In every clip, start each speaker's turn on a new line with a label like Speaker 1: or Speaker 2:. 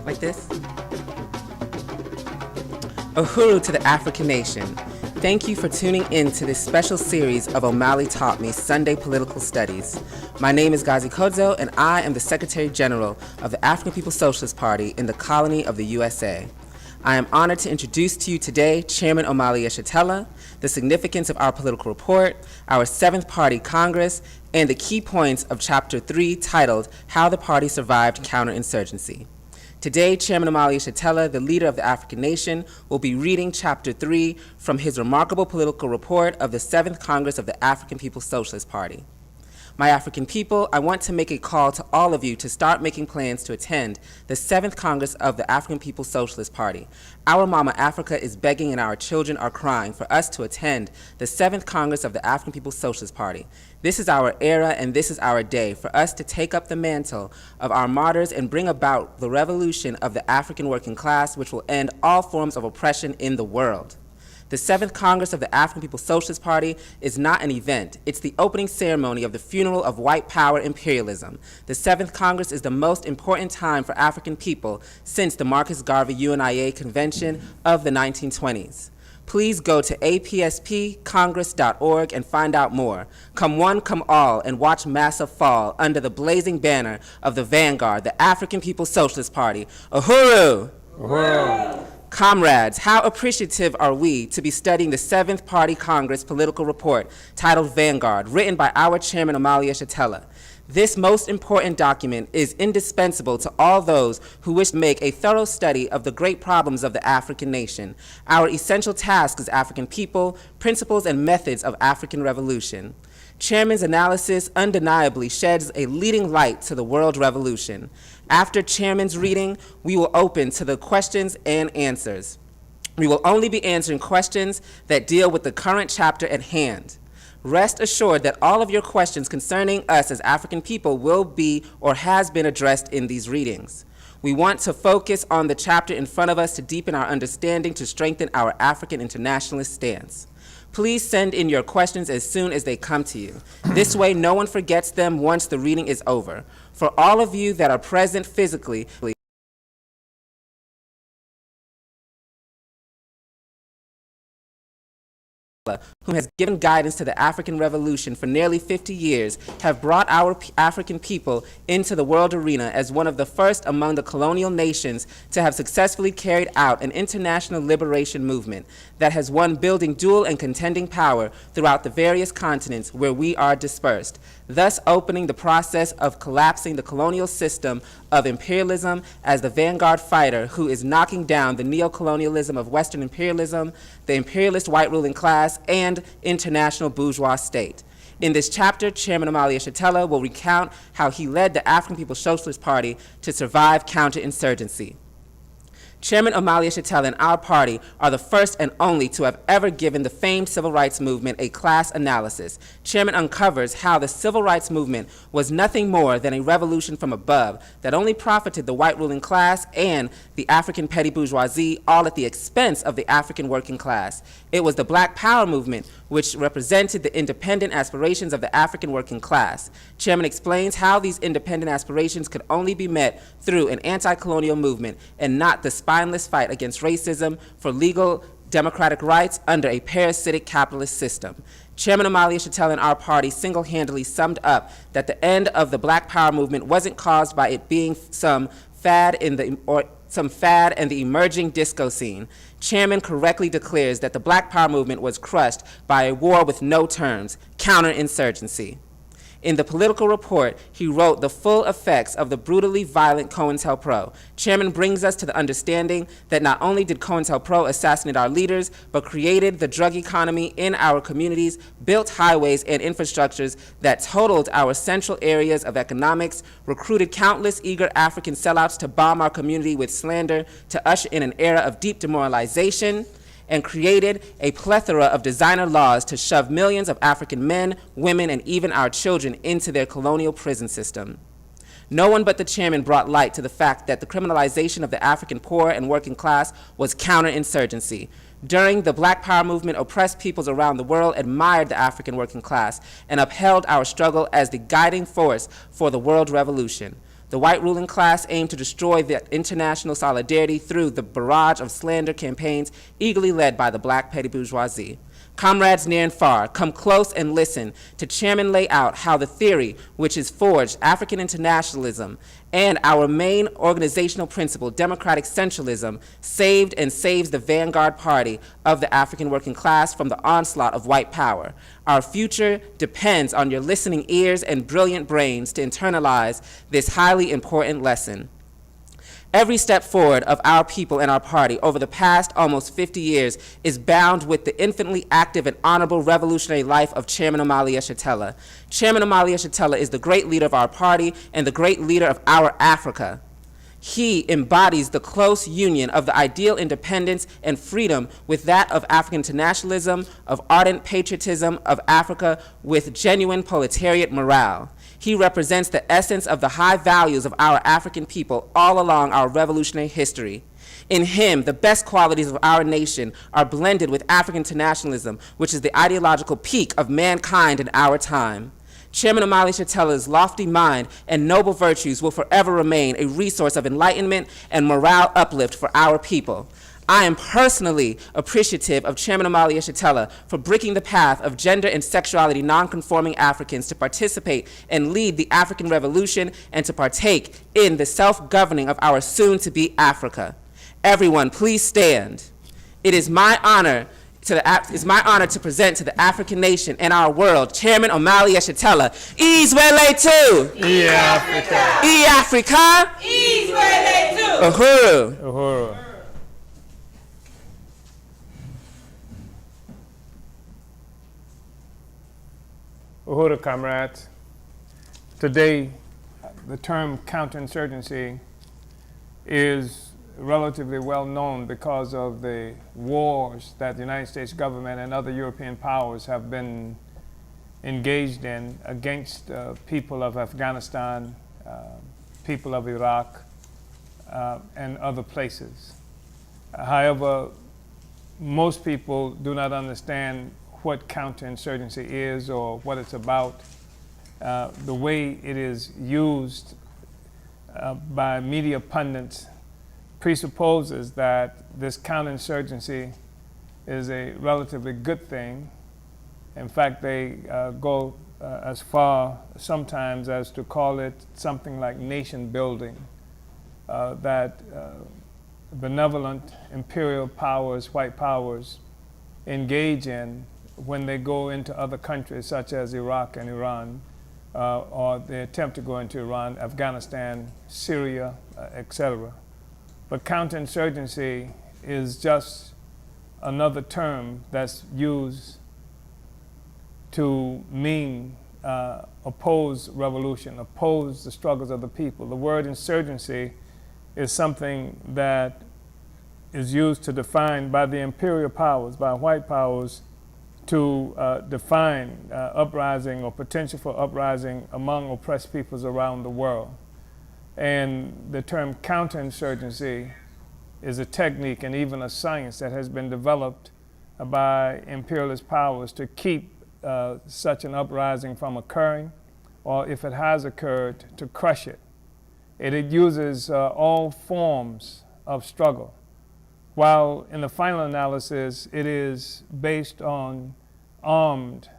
Speaker 1: Like this. Uhuru to the African nation. Thank you for tuning in to this special series of O'Malley Taught Me Sunday Political Studies. My name is Gazi Kodzo, and I am the Secretary General of the African People's Socialist Party in the colony of the USA. I am honored to introduce to you today Chairman Omali Yeshitela, the significance of our political report, our 7th Party Congress, and the key points of Chapter 3 titled, How the Party Survived Counterinsurgency. Today, Chairman Omali Yeshitela, the leader of the African nation, will be reading Chapter 3 from his remarkable political report of the 7th Congress of the African People's Socialist Party. My African people, I want to make a call to all of you to start making plans to attend the 7th Congress of the African People's Socialist Party. Our Mama Africa is begging and our children are crying for us to attend the 7th Congress of the African People's Socialist Party. This is our era and this is our day for us to take up the mantle of our martyrs and bring about the revolution of the African working class, which will end all forms of oppression in the world. The 7th Congress of the African People's Socialist Party is not an event. It's the opening ceremony of the funeral of white power imperialism. The 7th Congress is the most important time for African people since the Marcus Garvey UNIA Convention of the 1920s. Please go to apspcongress.org and find out more. Come one, come all, and watch Massa fall under the blazing banner of the vanguard, the African People's Socialist Party. Uhuru!
Speaker 2: Uhuru!
Speaker 1: Comrades, how appreciative are we to be studying the 7th Party Congress political report titled Vanguard, written by our chairman, Omali Yeshitela. This most important document is indispensable to all those who wish to make a thorough study of the great problems of the African nation, our essential task as African people, principles and methods of African revolution. Chairman's analysis undeniably sheds a leading light to the world revolution. After Chairman's reading, we will open to the questions and answers. We will only be answering questions that deal with the current chapter at hand. Rest assured that all of your questions concerning us as African people will be or has been addressed in these readings. We want to focus on the chapter in front of us to deepen our understanding, to strengthen our African internationalist stance. Please send in your questions as soon as they come to you. This way, no one forgets them once the reading is over. For all of you that are present physically, who has given guidance to the African Revolution for nearly 50 years, have brought our African people into the world arena as one of the first among the colonial nations to have successfully carried out an international liberation movement that has won building dual and contending power throughout the various continents where we are dispersed, thus opening the process of collapsing the colonial system of imperialism as the vanguard fighter who is knocking down the neocolonialism of Western imperialism, the imperialist white ruling class, and international bourgeois state. In this chapter, Chairman Omali Yeshitela will recount how he led the African People's Socialist Party to survive counterinsurgency. Chairman Omali Yeshitela and our party are the first and only to have ever given the famed civil rights movement a class analysis. Chairman uncovers how the civil rights movement was nothing more than a revolution from above that only profited the white ruling class and the African petty bourgeoisie, all at the expense of the African working class. It was the Black Power movement which represented the independent aspirations of the African working class. Chairman explains how these independent aspirations could only be met through an anti-colonial movement and not the spineless fight against racism for legal democratic rights under a parasitic capitalist system. Chairman Omali Yeshitela and our party single-handedly summed up that the end of the Black Power movement wasn't caused by it being some fad and the emerging disco scene. Chairman correctly declares that the Black Power movement was crushed by a war with no terms, counterinsurgency. In the political report, he wrote the full effects of the brutally violent COINTELPRO. Chairman brings us to the understanding that not only did COINTELPRO assassinate our leaders, but created the drug economy in our communities, built highways and infrastructures that totaled our central areas of economics, recruited countless eager African sellouts to bomb our community with slander, to usher in an era of deep demoralization, and created a plethora of designer laws to shove millions of African men, women, and even our children into their colonial prison system. No one but the chairman brought light to the fact that the criminalization of the African poor and working class was counterinsurgency. During the Black Power movement, oppressed peoples around the world admired the African working class and upheld our struggle as the guiding force for the world revolution. The white ruling class aimed to destroy the international solidarity through the barrage of slander campaigns eagerly led by the black petty bourgeoisie. Comrades near and far, come close and listen to Chairman lay out how the theory, which is forged African internationalism, and our main organizational principle, democratic centralism, saved and saves the vanguard party of the African working class from the onslaught of white power. Our future depends on your listening ears and brilliant brains to internalize this highly important lesson. Every step forward of our people and our party over the past almost 50 years is bound with the infinitely active and honorable revolutionary life of Chairman Omali Yeshitela. Chairman Omali Yeshitela is the great leader of our party and the great leader of our Africa. He embodies the close union of the ideal independence and freedom with that of African internationalism, of ardent patriotism of Africa with genuine proletariat morale. He represents the essence of the high values of our African people all along our revolutionary history. In him, the best qualities of our nation are blended with African internationalism, which is the ideological peak of mankind in our time. Chairman Omali Yeshitela's lofty mind and noble virtues will forever remain a resource of enlightenment and morale uplift for our people. I am personally appreciative of Chairman Omali Yeshitela for breaking the path of gender and sexuality nonconforming Africans to participate and lead the African Revolution and to partake in the self-governing of our soon-to-be Africa. Everyone, please stand. It is my honor to present to the African nation and our world, Chairman Omali Yeshitela. Israel too.
Speaker 2: E Africa.
Speaker 1: E Africa.
Speaker 3: Israel too.
Speaker 1: Uhuru.
Speaker 2: Uhuru. Uhuru, comrades. Today, the term counterinsurgency is relatively well known because of the wars that the United States government and other European powers have been engaged in against people of Afghanistan, people of Iraq, and other places. However, most people do not understand what counterinsurgency is or what it's about. The way it is used by media pundits presupposes that this counterinsurgency is a relatively good thing. In fact, they go as far sometimes as to call it something like nation building, that benevolent imperial powers, white powers, engage in when they go into other countries such as Iraq and Iran, or they attempt to go into Iran, Afghanistan, Syria, etc. But counterinsurgency is just another term that's used to mean oppose revolution, oppose the struggles of the people. The word insurgency is something that is used to define by the imperial powers, by white powers, to define uprising or potential for uprising among oppressed peoples around the world. And the term counterinsurgency is a technique and even a science that has been developed by imperialist powers to keep such an uprising from occurring, or if it has occurred, to crush it. It uses all forms of struggle, while in the final analysis it is based on armed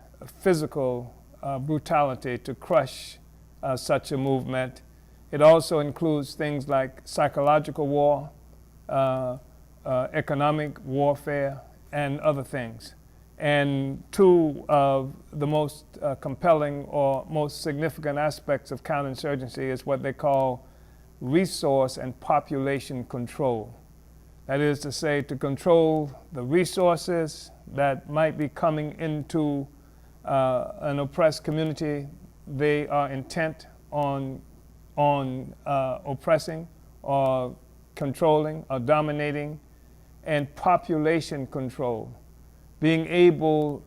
Speaker 2: physical brutality to crush such a movement. It also includes things like psychological war, economic warfare, and other things. And two of the most compelling or most significant aspects of counterinsurgency is what they call resource and population control. That is to say, to control the resources that might be coming into an oppressed community they are intent on oppressing or controlling or dominating, and population control, being able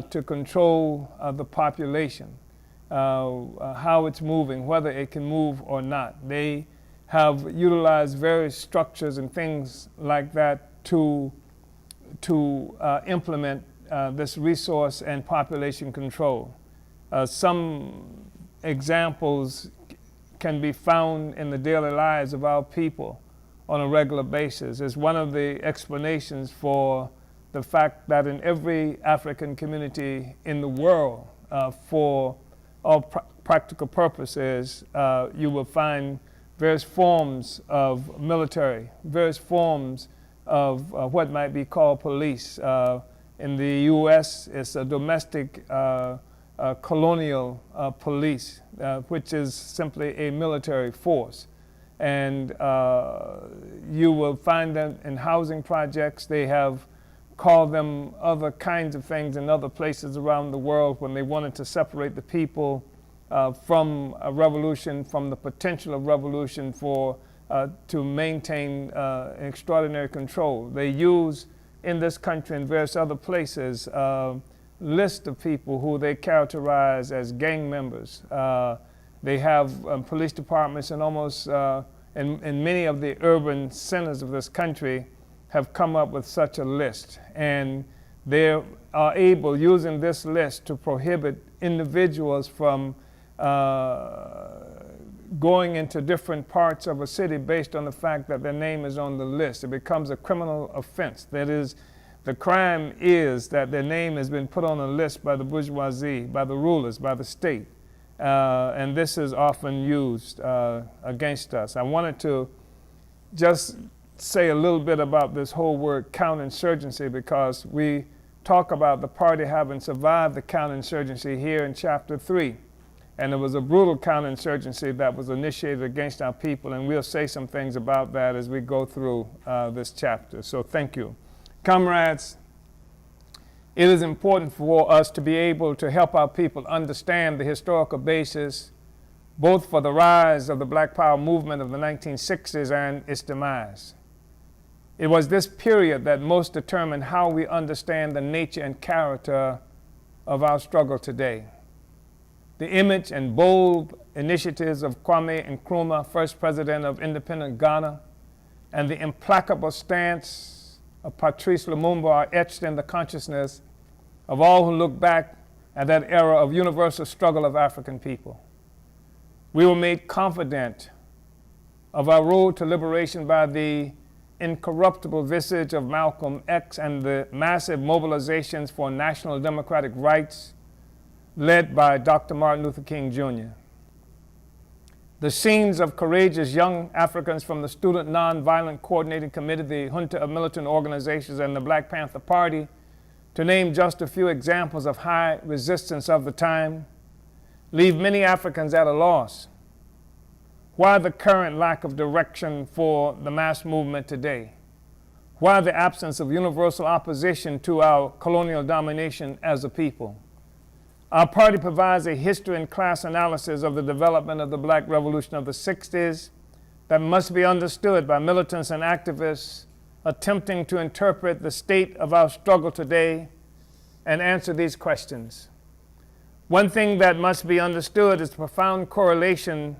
Speaker 2: to control the population, how it's moving, whether it can move or not. They have utilized various structures and things like that to implement this resource and population control. Some examples can be found in the daily lives of our people on a regular basis. It's one of the explanations for the fact that in every African community in the world, for all practical purposes, you will find various forms of military, various forms of what might be called police. In the U.S., it's a domestic colonial police, which is simply a military force. And you will find them in housing projects. They have called them other kinds of things in other places around the world when they wanted to separate the people from a revolution, from the potential of revolution to maintain extraordinary control. They use in this country and various other places list of people who they characterize as gang members. They have police departments in almost, in many of the urban centers of this country have come up with such a list. And they are able, using this list, to prohibit individuals from going into different parts of a city based on the fact that their name is on the list. It becomes a criminal offense. That is, the crime is that their name has been put on a list by the bourgeoisie, by the rulers, by the state. And this is often used against us. I wanted to just say a little bit about this whole word counterinsurgency, because we talk about the party having survived the counterinsurgency here in chapter 3. And it was a brutal counterinsurgency that was initiated against our people, and we'll say some things about that as we go through this chapter. So thank you. Comrades, it is important for us to be able to help our people understand the historical basis, both for the rise of the Black Power movement of the 1960s and its demise. It was this period that most determined how we understand the nature and character of our struggle today. The image and bold initiatives of Kwame Nkrumah, first president of independent Ghana, and the implacable stance of Patrice Lumumba are etched in the consciousness of all who look back at that era of universal struggle of African people. We were made confident of our road to liberation by the incorruptible visage of Malcolm X and the massive mobilizations for national democratic rights led by Dr. Martin Luther King Jr. The scenes of courageous young Africans from the Student Nonviolent Coordinating Committee, the Junta of Militant Organizations, and the Black Panther Party, to name just a few examples of high resistance of the time, leave many Africans at a loss. Why the current lack of direction for the mass movement today? Why the absence of universal opposition to our colonial domination as a people? Our party provides a history and class analysis of the development of the Black Revolution of the 60s that must be understood by militants and activists attempting to interpret the state of our struggle today and answer these questions. One thing that must be understood is the profound correlation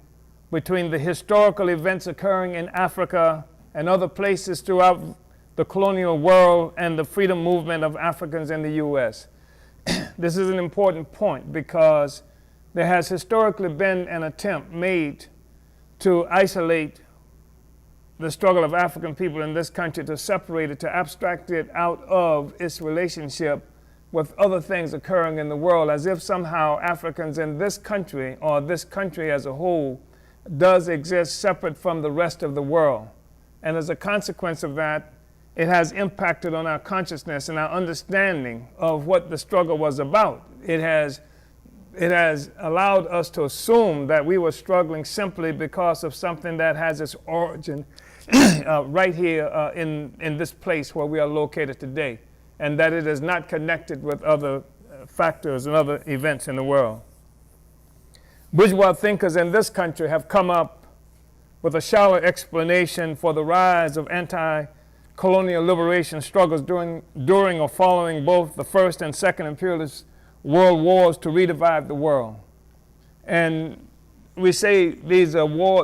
Speaker 2: between the historical events occurring in Africa and other places throughout the colonial world and the freedom movement of Africans in the U.S. This is an important point because there has historically been an attempt made to isolate the struggle of African people in this country, to separate it, to abstract it out of its relationship with other things occurring in the world, as if somehow Africans in this country, or this country as a whole, does exist separate from the rest of the world. And as a consequence of that, it has impacted on our consciousness and our understanding of what the struggle was about. It has allowed us to assume that we were struggling simply because of something that has its origin right here in this place where we are located today, and that it is not connected with other factors and other events in the world. Bourgeois thinkers in this country have come up with a shallow explanation for the rise of anti-colonial liberation struggles during or following both the First and Second Imperialist World Wars to redivide the world. And we say these were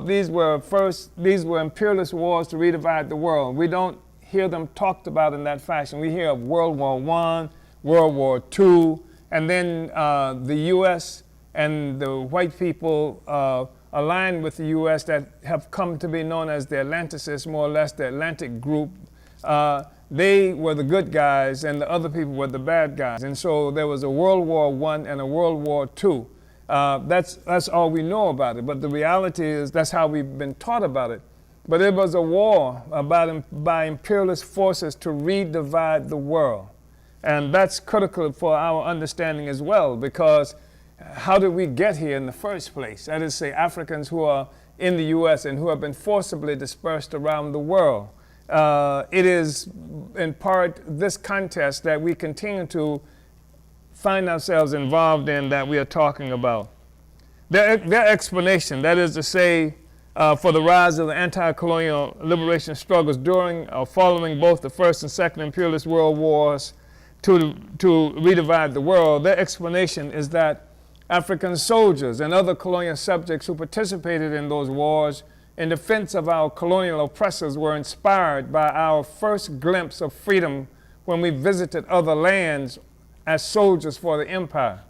Speaker 2: imperialist wars to redivide the world. We don't hear them talked about in that fashion. We hear of World War I, World War II, and then the U.S. and the white people aligned with the U.S. that have come to be known as the Atlanticists, more or less the Atlantic group. They were the good guys and the other people were the bad guys. And so there was a World War I and a World War II. That's all we know about it. But the reality is that's how we've been taught about it. But it was a war by imperialist forces to redivide the world. And that's critical for our understanding as well, because how did we get here in the first place? That is, say, Africans who are in the U.S. and who have been forcibly dispersed around the world. It is, in part, this contest that we continue to find ourselves involved in that we are talking about. Their explanation, that is to say, for the rise of the anti-colonial liberation struggles during or following both the First and Second Imperialist World Wars to redivide the world, their explanation is that African soldiers and other colonial subjects who participated in those wars in defense of our colonial oppressors were inspired by our first glimpse of freedom when we visited other lands as soldiers for the empire.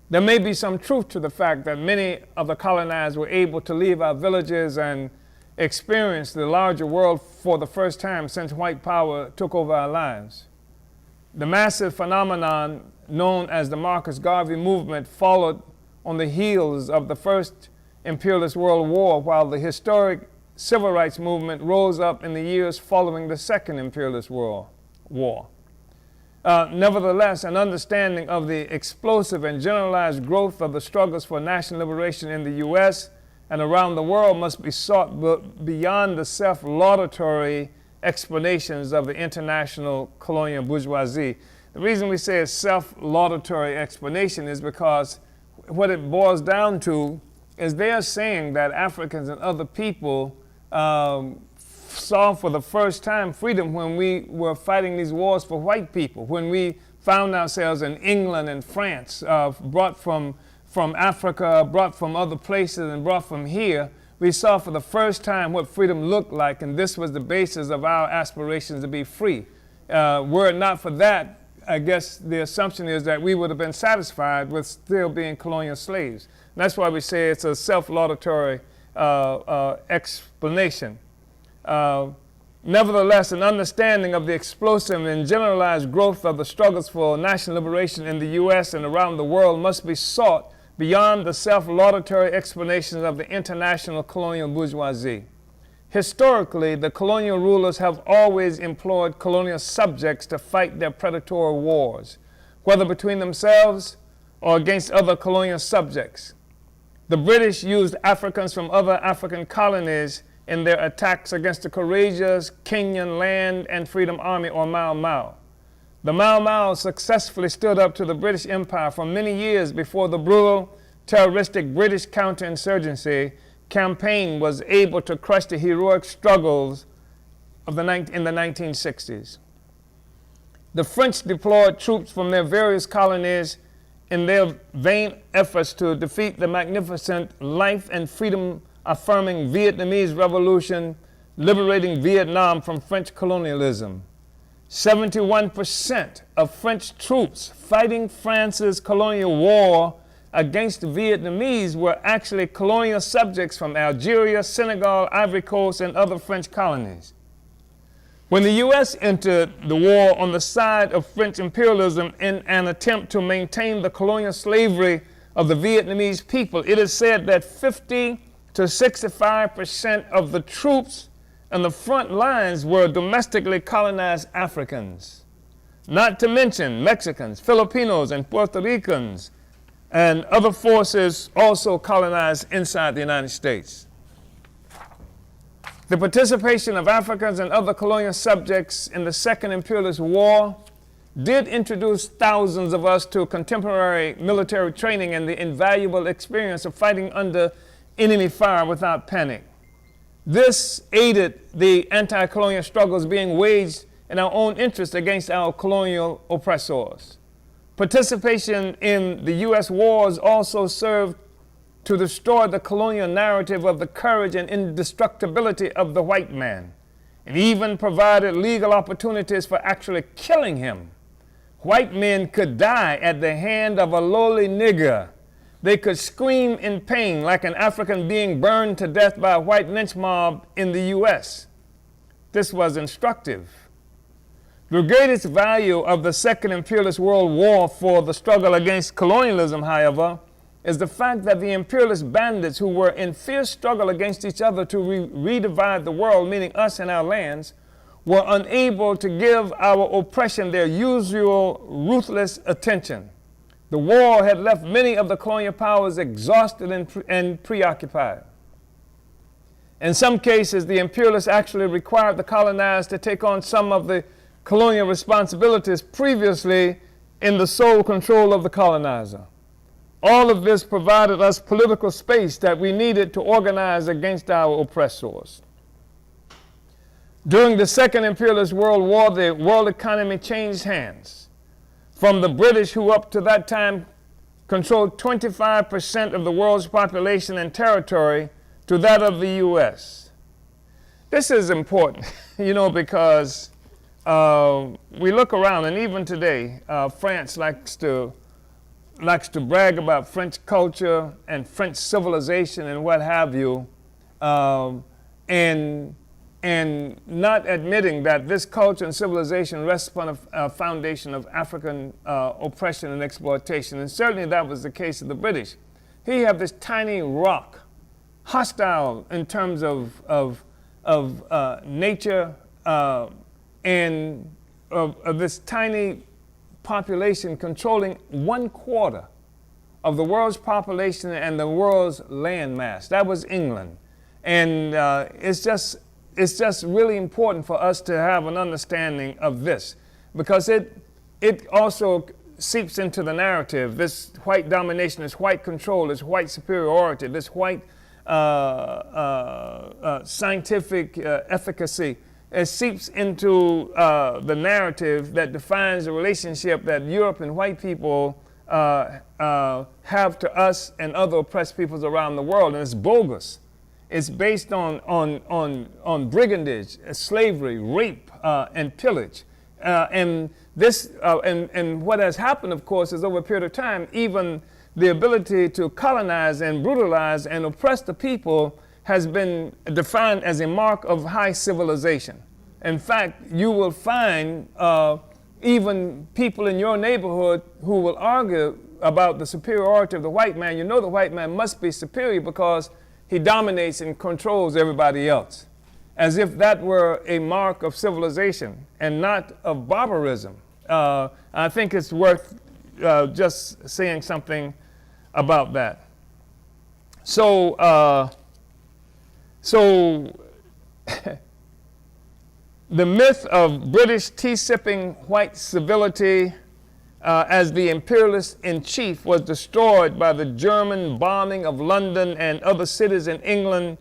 Speaker 2: There may be some truth to the fact that many of the colonized were able to leave our villages and experience the larger world for the first time since white power took over our lives. The massive phenomenon known as the Marcus Garvey movement followed on the heels of the First Imperialist World War, while the historic civil rights movement rose up in the years following the Second Imperialist World War. Nevertheless, an understanding of the explosive and generalized growth of the struggles for national liberation in the U.S. and around the world must be sought beyond the self-laudatory explanations of the international colonial bourgeoisie. The reason we say a self-laudatory explanation is because what it boils down to is they are saying that Africans and other people saw for the first time freedom when we were fighting these wars for white people, when we found ourselves in England and France, brought from Africa, brought from other places, and brought from here. We saw for the first time what freedom looked like, and this was the basis of our aspirations to be free. Were it not for that, I guess the assumption is that we would have been satisfied with still being colonial slaves. And that's why we say it's a self-laudatory explanation. Nevertheless, an understanding of the explosive and generalized growth of the struggles for national liberation in the U.S. and around the world must be sought beyond the self-laudatory explanations of the international colonial bourgeoisie. Historically, the colonial rulers have always employed colonial subjects to fight their predatory wars, whether between themselves or against other colonial subjects. The British used Africans from other African colonies in their attacks against the courageous Kenyan Land and Freedom Army, or Mau Mau. The Mau Mau successfully stood up to the British Empire for many years before the brutal, terroristic British counterinsurgency campaign was able to crush the heroic struggles in the 1960s. The French deployed troops from their various colonies in their vain efforts to defeat the magnificent life and freedom-affirming Vietnamese Revolution, liberating Vietnam from French colonialism. 71% of French troops fighting France's colonial war against the Vietnamese were actually colonial subjects from Algeria, Senegal, Ivory Coast, and other French colonies. When the U.S. entered the war on the side of French imperialism in an attempt to maintain the colonial slavery of the Vietnamese people, it is said that 50 to 65% of the troops on the front lines were domestically colonized Africans, not to mention Mexicans, Filipinos, and Puerto Ricans, and other forces also colonized inside the United States. The participation of Africans and other colonial subjects in the Second Imperialist War did introduce thousands of us to contemporary military training and the invaluable experience of fighting under enemy fire without panic. This aided the anti-colonial struggles being waged in our own interest against our colonial oppressors. Participation in the U.S. wars also served to destroy the colonial narrative of the courage and indestructibility of the white man, and even provided legal opportunities for actually killing him. White men could die at the hand of a lowly nigger, they could scream in pain like an African being burned to death by a white lynch mob in the U.S. This was instructive. The greatest value of the Second Imperialist World War for the struggle against colonialism, however, is the fact that the imperialist bandits who were in fierce struggle against each other to redivide the world, meaning us and our lands, were unable to give our oppression their usual ruthless attention. The war had left many of the colonial powers exhausted and preoccupied. In some cases, the imperialists actually required the colonized to take on some of the colonial responsibilities previously in the sole control of the colonizer. All of this provided us political space that we needed to organize against our oppressors. During the Second Imperialist World War, the world economy changed hands from the British, who up to that time controlled 25% of the world's population and territory, to that of the U.S. This is important, because we look around, and even today, France likes to brag about French culture and French civilization and what have you, and not admitting that this culture and civilization rests upon a foundation of African oppression and exploitation. And certainly that was the case of the British. Here you have this tiny rock, hostile in terms of nature, and of this tiny population controlling 1/4 of the world's population and the world's land mass. That was England. And it's just really important for us to have an understanding of this, because it also seeps into the narrative. This white domination, this white control, this white superiority, this white scientific efficacy, it seeps into the narrative that defines the relationship that Europe and white people have to us and other oppressed peoples around the world, and it's bogus. It's based on brigandage, slavery, rape, and pillage. And what has happened, of course, is over a period of time, even the ability to colonize and brutalize and oppress the people has been defined as a mark of high civilization. In fact, you will find even people in your neighborhood who will argue about the superiority of the white man. The white man must be superior because he dominates and controls everybody else, as if that were a mark of civilization and not of barbarism. I think it's worth just saying something about that. So the myth of British tea-sipping white civility as the imperialist in chief was destroyed by the German bombing of London and other cities in England,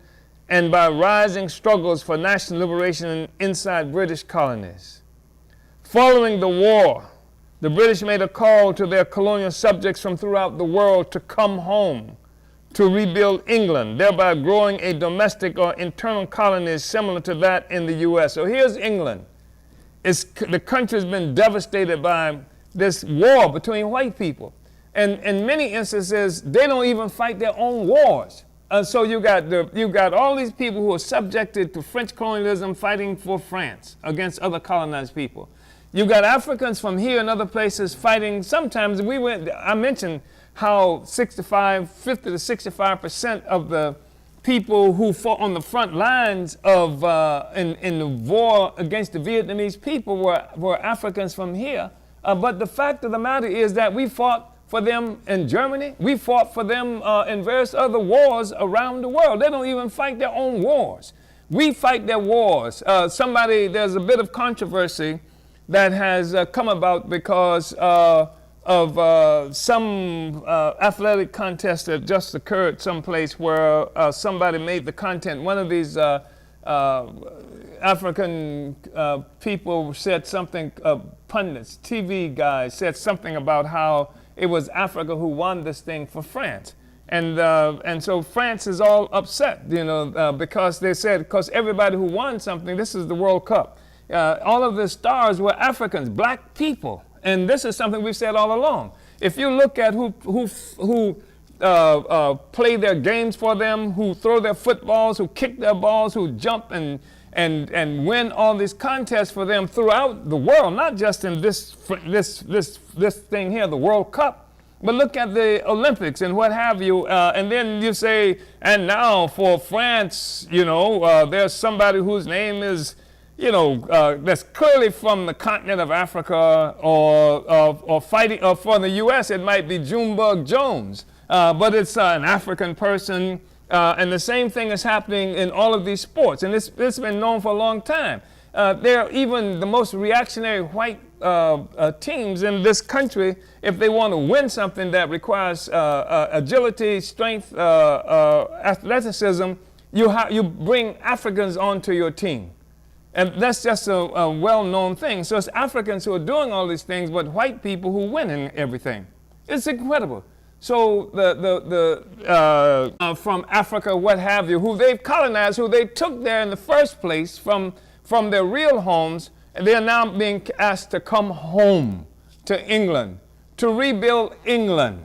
Speaker 2: and by rising struggles for national liberation inside British colonies. Following the war, the British made a call to their colonial subjects from throughout the world to come home, to rebuild England, thereby growing a domestic or internal colony similar to that in the U.S. So here's England. The country's been devastated by this war between white people. And in many instances, they don't even fight their own wars. So you got all these people who are subjected to French colonialism fighting for France against other colonized people. You got Africans from here and other places fighting. Sometimes I mentioned how 50 to 65% of the people who fought on the front lines of in the war against the Vietnamese people were Africans from here. But the fact of the matter is that we fought for them in Germany. We fought for them in various other wars around the world. They don't even fight their own wars. We fight their wars. There's a bit of controversy that has come about because of some athletic contest that just occurred someplace where somebody made the content. One of these African people said something, pundits, TV guys said something about how it was Africa who won this thing for France. And so France is all upset, because they said, because everybody who won something, this is the World Cup. All of the stars were Africans, black people. And this is something we've said all along. If you look at who play their games for them, who throw their footballs, who kick their balls, who jump and win all these contests for them throughout the world, not just in this thing here, the World Cup. But look at the Olympics and what have you, and then you say, and now for France, there's somebody whose name is, that's clearly from the continent of Africa, or fighting, or for the U.S. it might be Junebug Jones, but it's an African person, and the same thing is happening in all of these sports, and it's been known for a long time. They're even the most reactionary white teams in this country, if they want to win something that requires agility, strength, athleticism, you bring Africans onto your team. And that's just a well-known thing. So it's Africans who are doing all these things, but white people who win in everything. It's incredible. So from Africa, what have you, who they've colonized, who they took there in the first place from their real homes, and they are now being asked to come home to England, to rebuild England.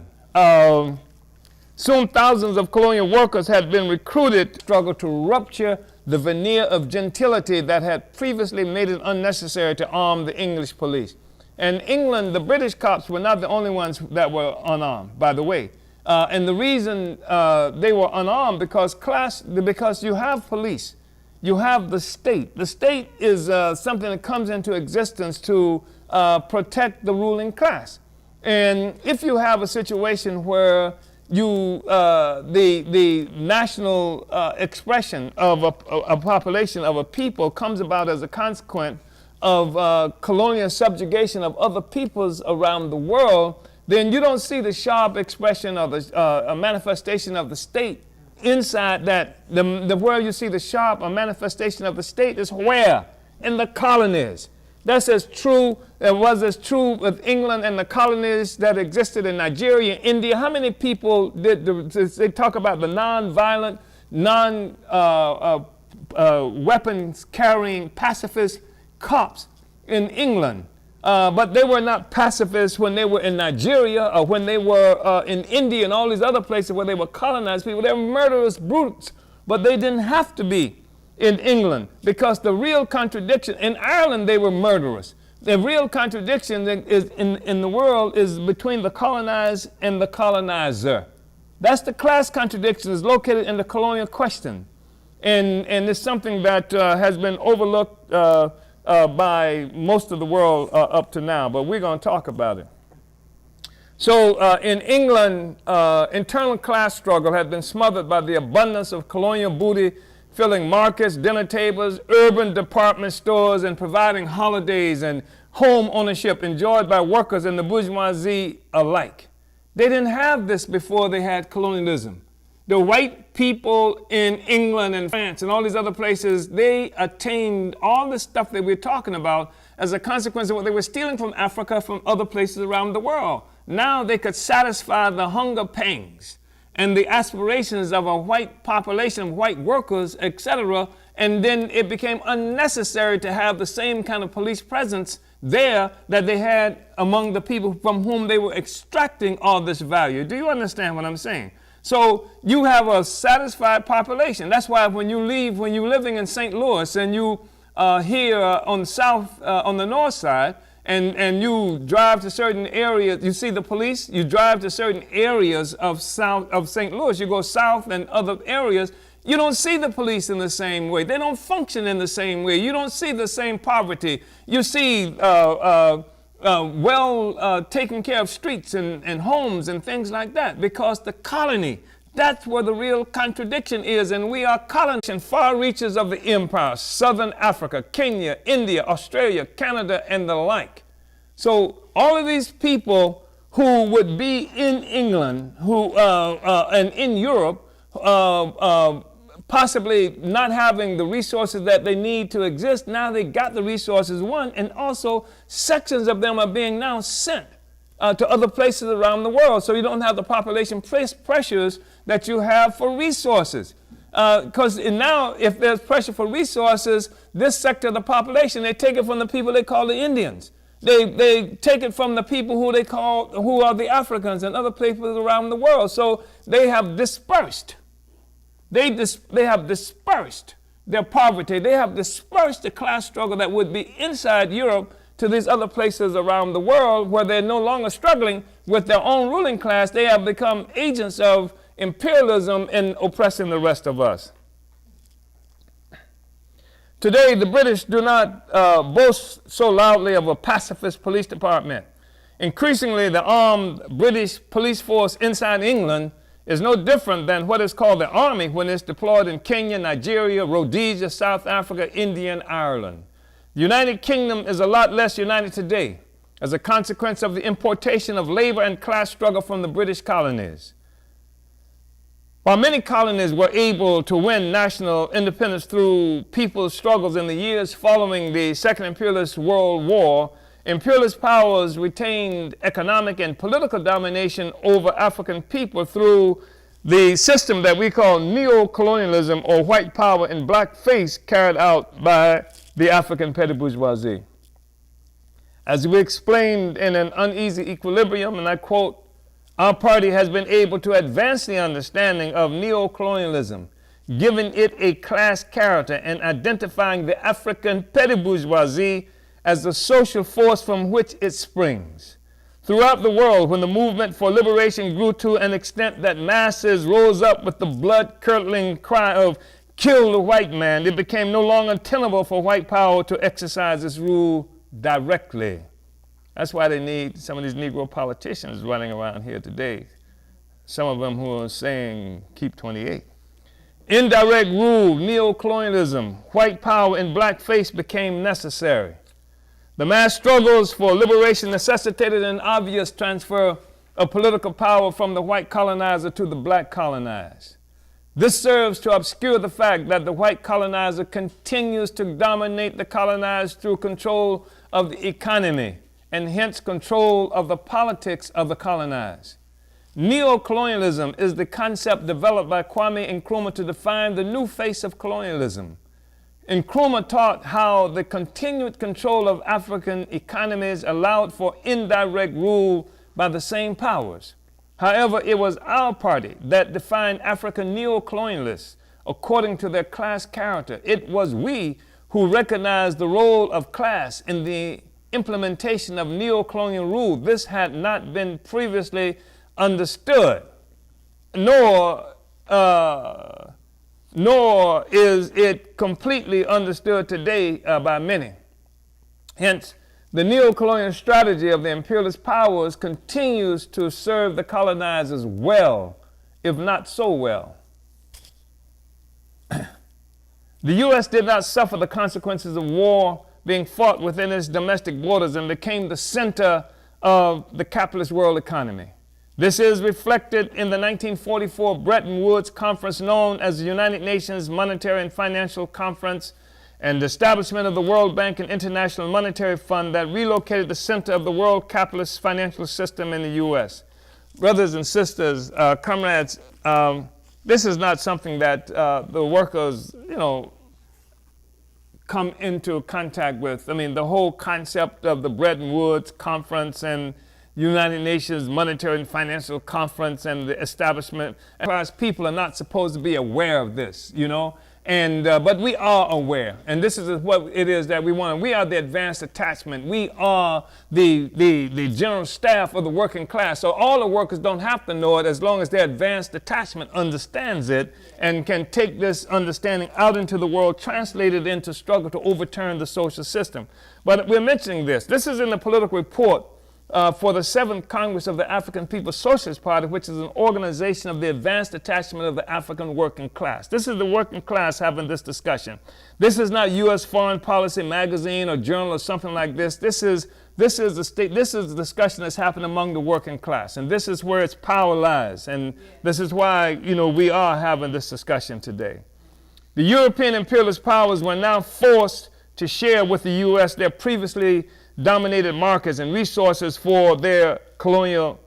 Speaker 2: Soon thousands of colonial workers had been recruited to struggle to rupture the veneer of gentility that had previously made it unnecessary to arm the English police. And England, the British cops were not the only ones that were unarmed, by the way. And the reason they were unarmed because you have police. You have the state. The state is something that comes into existence to protect the ruling class. And if you have a situation where the national expression of a population, of a people, comes about as a consequence of colonial subjugation of other peoples around the world, then you don't see the sharp expression of a manifestation of the state inside that. Where you see the sharp manifestation of the state is where? In the colonies. That's as true, it was as true with England and the colonies that existed in Nigeria, India. How many people they talk about the non-violent, weapons carrying pacifist cops in England? But they were not pacifists when they were in Nigeria or when they were in India and all these other places where they were colonized people. They were murderous brutes, but they didn't have to be in England, because the real contradiction, in Ireland they were murderous. The real contradiction is in the world is between the colonized and the colonizer. That's the class contradiction is located in the colonial question. And it's something that has been overlooked by most of the world up to now, but we're going to talk about it. So in England, internal class struggle had been smothered by the abundance of colonial booty, filling markets, dinner tables, urban department stores, and providing holidays and home ownership enjoyed by workers and the bourgeoisie alike. They didn't have this before they had colonialism. The white people in England and France and all these other places, they attained all the stuff that we're talking about as a consequence of what they were stealing from Africa, from other places around the world. Now they could satisfy the hunger pangs and the aspirations of a white population, of white workers, etc., and then it became unnecessary to have the same kind of police presence there that they had among the people from whom they were extracting all this value. Do you understand what I'm saying? So you have a satisfied population. That's why when you're living in St. Louis and you here on the north side, and you drive to certain areas, you see the police, you drive to certain areas of St. Louis, you go south and other areas, you don't see the police in the same way. They don't function in the same way. You don't see the same poverty. You see taken care of streets and homes and things like that, because the colony, that's where the real contradiction is, and we are colonies in far reaches of the empire, Southern Africa, Kenya, India, Australia, Canada, and the like. So all of these people who would be in England and in Europe, possibly not having the resources that they need to exist, now they got the resources, one, and also sections of them are being now sent to other places around the world, so you don't have the population pressures that you have for resources. Because now, if there's pressure for resources, this sector of the population, they take it from the people they call the Indians. They take it from the people who are the Africans and other places around the world. So they have dispersed. They have dispersed their poverty. They have dispersed the class struggle that would be inside Europe to these other places around the world where they're no longer struggling with their own ruling class. They have become agents of imperialism in oppressing the rest of us. Today, the British do not boast so loudly of a pacifist police department. Increasingly, the armed British police force inside England is no different than what is called the army when it's deployed in Kenya, Nigeria, Rhodesia, South Africa, India, and Ireland. The United Kingdom is a lot less united today as a consequence of the importation of labor and class struggle from the British colonies. While many colonies were able to win national independence through people's struggles in the years following the Second Imperialist World War, imperialist powers retained economic and political domination over African people through the system that we call neo-colonialism, or white power in blackface, carried out by the African petty bourgeoisie. As we explained in An Uneasy Equilibrium, and I quote, "Our party has been able to advance the understanding of neo-colonialism, giving it a class character and identifying the African petty bourgeoisie as the social force from which it springs. Throughout the world, when the movement for liberation grew to an extent that masses rose up with the blood-curdling cry of 'kill the white man,' it became no longer tenable for white power to exercise its rule directly." That's why they need some of these Negro politicians running around here today. Some of them who are saying, keep 28. Indirect rule, neo-colonialism, white power in blackface became necessary. The mass struggles for liberation necessitated an obvious transfer of political power from the white colonizer to the black colonized. This serves to obscure the fact that the white colonizer continues to dominate the colonized through control of the economy, and hence control of the politics of the colonized. Neo-colonialism is the concept developed by Kwame Nkrumah to define the new face of colonialism. Nkrumah taught how the continued control of African economies allowed for indirect rule by the same powers. However, it was our party that defined African neo-colonialists according to their class character. It was we who recognized the role of class in the implementation of neo-colonial rule. This had not been previously understood, nor is it completely understood today by many. Hence, the neo-colonial strategy of the imperialist powers continues to serve the colonizers well, if not so well. The U.S. did not suffer the consequences of war being fought within its domestic borders and became the center of the capitalist world economy. This is reflected in the 1944 Bretton Woods Conference, known as the United Nations Monetary and Financial Conference, and the establishment of the World Bank and International Monetary Fund that relocated the center of the world capitalist financial system in the U.S. Brothers and sisters, comrades, this is not something that the workers, come into contact with. I mean, the whole concept of the Bretton Woods Conference and United Nations Monetary and Financial Conference and the establishment, people are not supposed to be aware of this, but we are aware, and this is what it is that we want. We are the advanced attachment. We are the general staff of the working class. So all the workers don't have to know it as long as their advanced attachment understands it and can take this understanding out into the world, translate it into struggle to overturn the social system. But we're mentioning this. This is in the political report for the 7th Congress of the African People's Socialist Party, which is an organization of the advanced attachment of the African working class. This is the working class having this discussion. This is not U.S. Foreign Policy magazine or journal or something like this. This is the discussion that's happening among the working class, and this is where its power lies. And this is why, we are having this discussion today. The European imperialist powers were now forced to share with the U.S. their previously dominated markets and resources from their colonial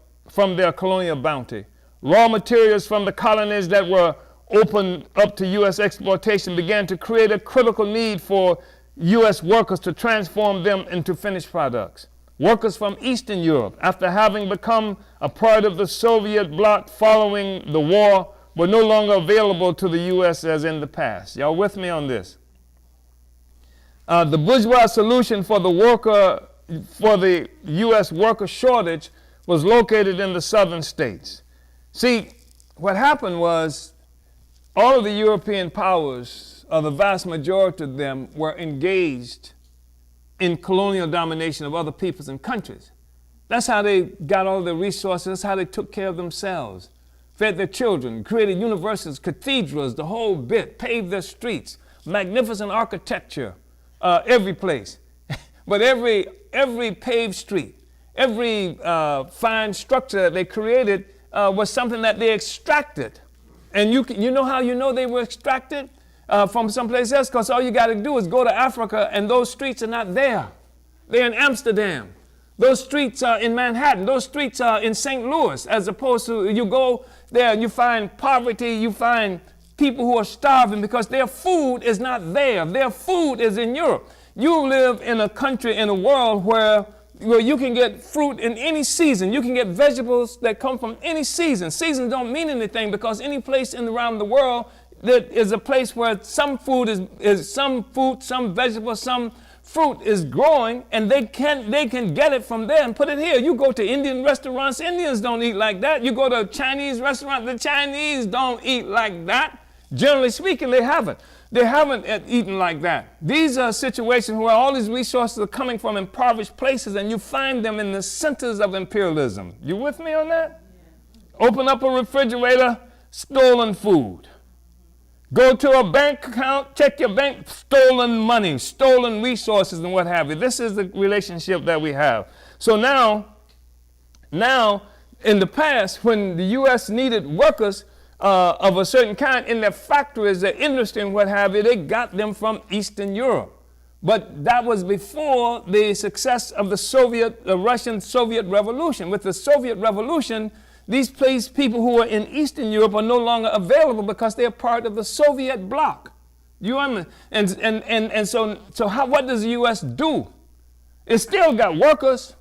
Speaker 2: bounty. Raw materials from the colonies that were opened up to U.S. exploitation began to create a critical need for U.S. workers to transform them into finished products. workers from Eastern Europe, after having become a part of the Soviet bloc following the war, were no longer available to the U.S. as in the past. Y'all with me on this? The bourgeois solution for the U.S. worker shortage was located in the southern states. See, what happened was all of the European powers, or the vast majority of them, were engaged in colonial domination of other peoples and countries. That's how they got all the resources. That's how they took care of themselves, fed their children, created universities, cathedrals, the whole bit, paved their streets, magnificent architecture, every place. But every paved street, every fine structure that they created was something that they extracted. And you know how you know they were extracted from someplace else? Because all you got to do is go to Africa, and those streets are not there. They're in Amsterdam. Those streets are in Manhattan. Those streets are in St. Louis, as opposed to you go there and you find poverty, you find people who are starving because their food is not there. Their food is in Europe. You live in a country, in a world where you can get fruit in any season. You can get vegetables that come from any season. Seasons don't mean anything because any place around the world that is a place where some food is some food, some vegetable, some fruit is growing, and they can get it from there and put it here. You go to Indian restaurants, Indians don't eat like that. You go to a Chinese restaurant, the Chinese don't eat like that. Generally speaking, they haven't. They haven't eaten like that. These are situations where all these resources are coming from impoverished places, and you find them in the centers of imperialism. You with me on that? Yeah. Open up a refrigerator, stolen food. Go to a bank account, check your bank, stolen money, stolen resources, and what have you. This is the relationship that we have. So now, in the past, when the U.S. needed workers of a certain kind in their factories, their industry, and what have you, they got them from Eastern Europe. But that was before the success of the Russian-Soviet Revolution. With the Soviet Revolution, these people who are in Eastern Europe are no longer available because they're part of the Soviet bloc. You understand? And so what does the U.S. do? It still got workers,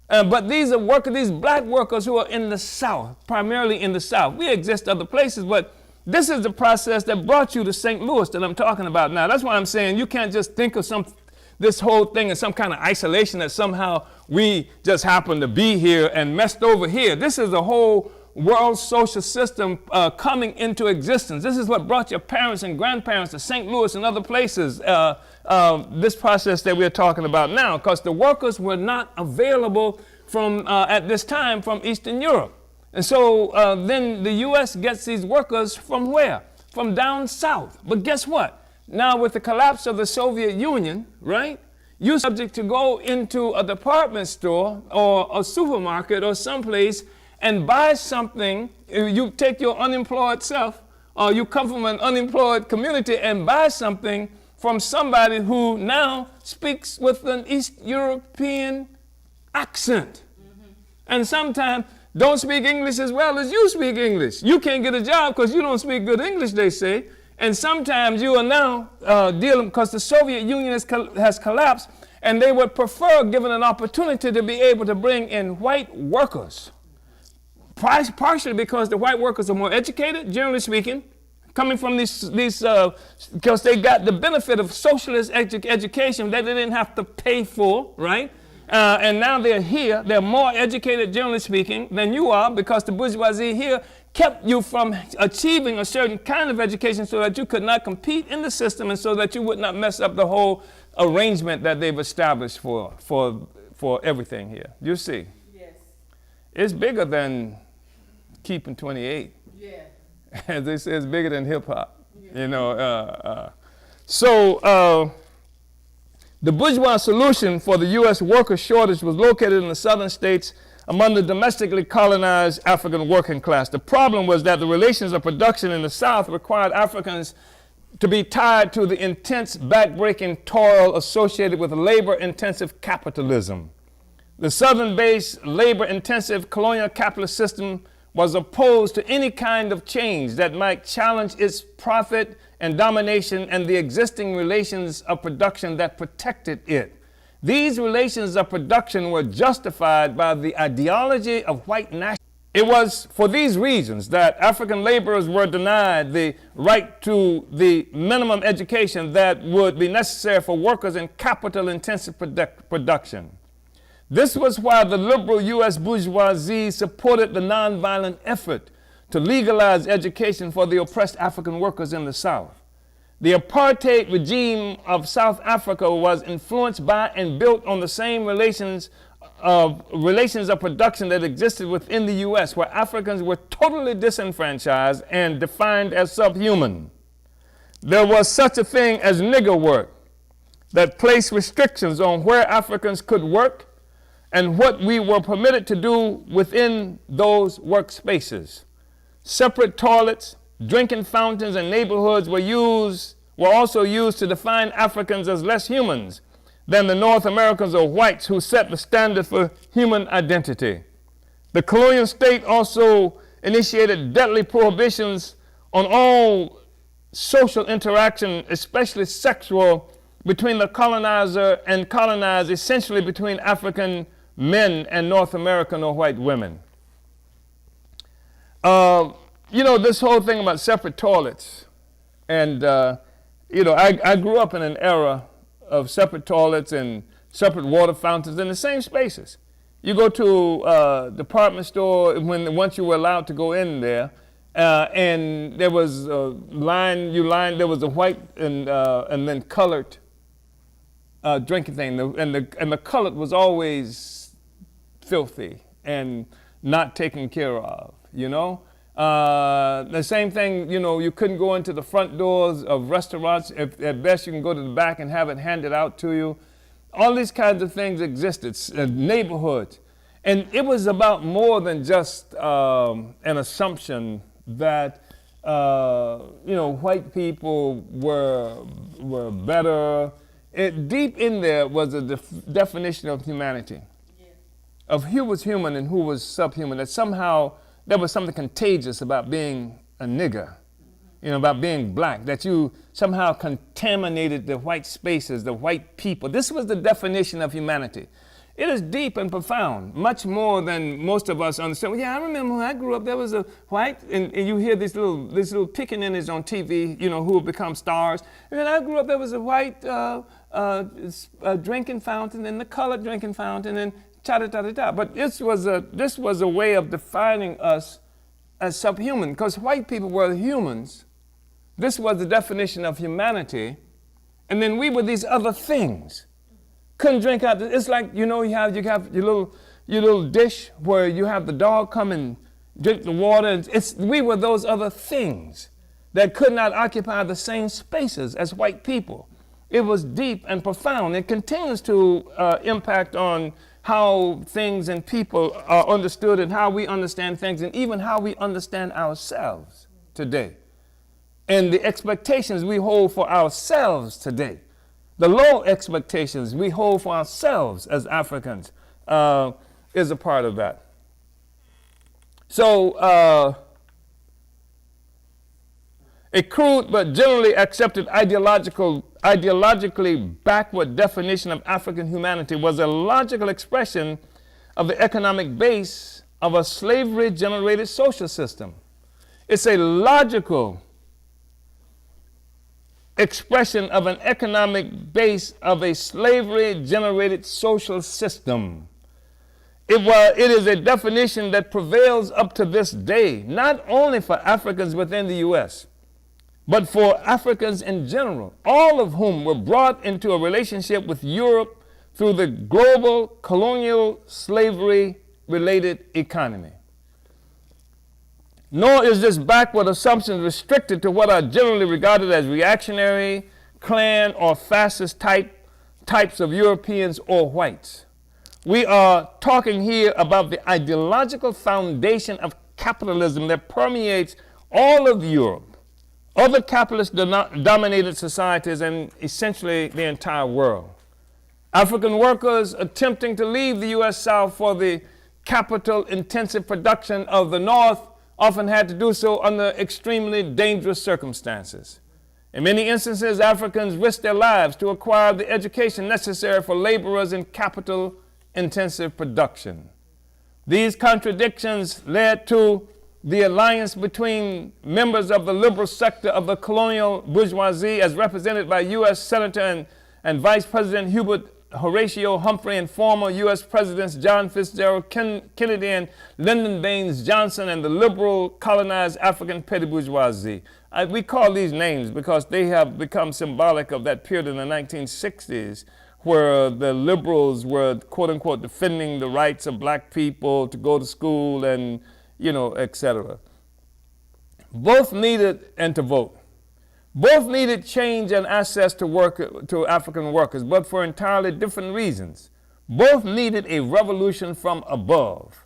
Speaker 2: but these are workers, these black workers who are in the South, primarily in the South. We exist other places, but this is the process that brought you to St. Louis that I'm talking about now. That's why I'm saying you can't just think of this whole thing in some kind of isolation that somehow we just happen to be here and messed over here. This is a whole world social system coming into existence. This is what brought your parents and grandparents to St. Louis and other places, this process that we're talking about now, because the workers were not available from at this time from Eastern Europe. And so then the U.S. gets these workers from where? From down south. But guess what? Now with the collapse of the Soviet Union, right, you're subject to go into a department store or a supermarket or someplace and buy something. You take your unemployed self, or you come from an unemployed community and buy something from somebody who now speaks with an East European accent. Mm-hmm. And sometimes don't speak English as well as you speak English. You can't get a job because you don't speak good English, they say. And sometimes you are now dealing, because the Soviet Union has collapsed, and they would prefer, given an opportunity, to be able to bring in white workers. Partially because the white workers are more educated, generally speaking, coming from these because they got the benefit of socialist education that they didn't have to pay for, right? And now they're here. They're more educated, generally speaking, than you are, because the bourgeoisie here kept you from achieving a certain kind of education so that you could not compete in the system and so that you would not mess up the whole arrangement that they've established for everything here. You see?
Speaker 3: Yes.
Speaker 2: It's bigger than keeping 28.
Speaker 3: Yeah.
Speaker 2: As they say, it's bigger than hip-hop. Yeah. You know, so the bourgeois solution for the U.S. worker shortage was located in the southern states among the domestically colonized African working class. The problem was that the relations of production in the South required Africans to be tied to the intense, backbreaking toil associated with labor-intensive capitalism. The Southern-based, labor-intensive colonial capitalist system was opposed to any kind of change that might challenge its profit and domination and the existing relations of production that protected it. These relations of production were justified by the ideology of white nationalism. It was for these reasons that African laborers were denied the right to the minimum education that would be necessary for workers in capital-intensive production. This was why the liberal U.S. bourgeoisie supported the nonviolent effort to legalize education for the oppressed African workers in the South. The apartheid regime of South Africa was influenced by and built on the same relations of production that existed within the U.S., where Africans were totally disenfranchised and defined as subhuman. There was such a thing as nigger work that placed restrictions on where Africans could work and what we were permitted to do within those workspaces. Separate toilets, drinking fountains, and neighborhoods were also used to define Africans as less humans than the North Americans or whites who set the standard for human identity. The colonial state also initiated deadly prohibitions on all social interaction, especially sexual, between the colonizer and colonized, essentially between African men and North American or white women. This whole thing about separate toilets, and I grew up in an era of separate toilets and separate water fountains in the same spaces. You go to a department store once you were allowed to go in there, and there was a line. There was a white and then colored drinking thing, and the colored was always filthy and not taken care of. The same thing, you couldn't go into the front doors of restaurants. At best, you can go to the back and have it handed out to you. All these kinds of things existed, neighborhoods. And it was about more than just an assumption that, white people were better. Deep in there was a definition of humanity, of who was human and who was subhuman, that somehow there was something contagious about being a nigger, about being black, that you somehow contaminated the white spaces, the white people. This was the definition of humanity. It is deep and profound, much more than most of us understand. Well, yeah, I remember when I grew up, there was a white, and you hear these little pickaninnies on TV, who have become stars. And then I grew up, there was a white drinking fountain and the colored drinking fountain and cha-da-da-da-da. But this was a way of defining us as subhuman, because white people were humans. This was the definition of humanity. And then we were these other things. Couldn't drink out. It's like, you have your little dish where you have the dog come and drink the water. We were those other things that could not occupy the same spaces as white people. It was deep and profound. It continues to impact on how things and people are understood and how we understand things and even how we understand ourselves today. And the expectations we hold for ourselves today. The low expectations we hold for ourselves as Africans is a part of that. So a crude but generally accepted ideologically backward definition of African humanity was a logical expression of the economic base of a slavery-generated social system. It's a logical expression of an economic base of a slavery-generated social system. It is a definition that prevails up to this day, not only for Africans within the U.S., but for Africans in general, all of whom were brought into a relationship with Europe through the global colonial slavery-related economy. Nor is this backward assumption restricted to what are generally regarded as reactionary, Klan, or fascist types of Europeans or whites. We are talking here about the ideological foundation of capitalism that permeates all of Europe, other capitalist-dominated societies, and essentially the entire world. African workers attempting to leave the U.S. South for the capital-intensive production of the North often had to do so under extremely dangerous circumstances. In many instances, Africans risked their lives to acquire the education necessary for laborers in capital-intensive production. These contradictions led to the alliance between members of the liberal sector of the colonial bourgeoisie, as represented by U.S. Senator and Vice President Hubert Horatio Humphrey and former U.S. Presidents John Fitzgerald Kennedy and Lyndon Baines Johnson, and the liberal colonized African petty bourgeoisie. We call these names because they have become symbolic of that period in the 1960s where the liberals were, quote unquote, defending the rights of black people to go to school and, etc. Both needed, and to vote. Both needed change and access to African workers, but for entirely different reasons. Both needed a revolution from above.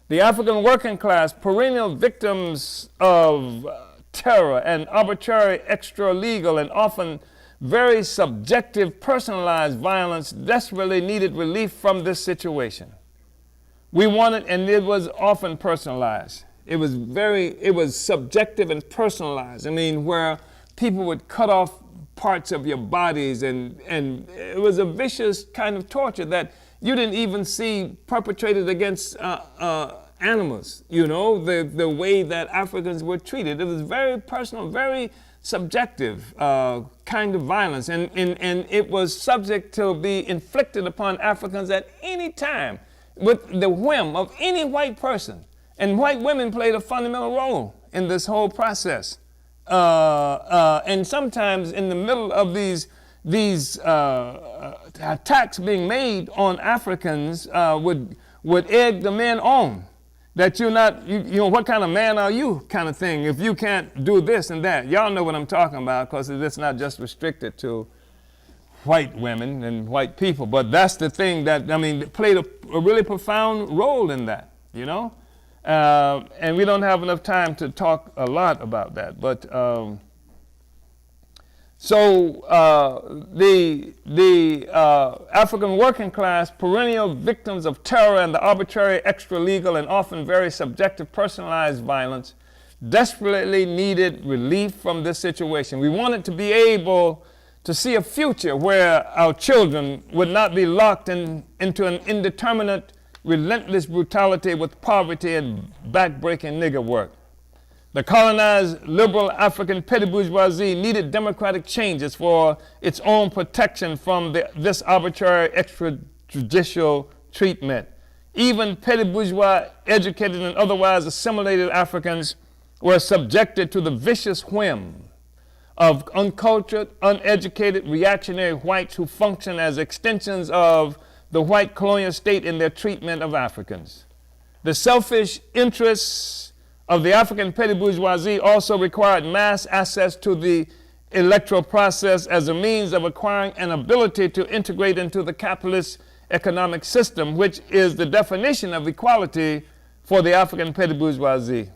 Speaker 2: The African working class, perennial victims of terror and arbitrary, extra-legal, and often very subjective, personalized violence, desperately needed relief from this situation. We wanted, and it was often personalized. It was subjective and personalized. I mean, where people would cut off parts of your bodies, and it was a vicious kind of torture that you didn't even see perpetrated against animals, the way that Africans were treated. It was very personal, very subjective kind of violence, and it was subject to be inflicted upon Africans at any time with the whim of any white person. And white women played a fundamental role in this whole process. And sometimes in the middle of these attacks being made on Africans would egg the men on. That you're not, what kind of man are you kind of thing if you can't do this and that. Y'all know what I'm talking about because it's not just restricted to white women and white people. But that's the thing that, played a really profound role in that, and we don't have enough time to talk a lot about that. But the African working class, perennial victims of terror and the arbitrary, extra-legal, and often very subjective, personalized violence, desperately needed relief from this situation. We wanted to be able to see a future where our children would not be locked into an indeterminate, relentless brutality with poverty and back-breaking nigger work. The colonized liberal African petty bourgeoisie needed democratic changes for its own protection from this arbitrary extrajudicial treatment. Even petty bourgeois, educated and otherwise assimilated Africans were subjected to the vicious whim of uncultured, uneducated, reactionary whites who function as extensions of the white colonial state in their treatment of Africans. The selfish interests of the African petty bourgeoisie also required mass access to the electoral process as a means of acquiring an ability to integrate into the capitalist economic system, which is the definition of equality for the African petty bourgeoisie.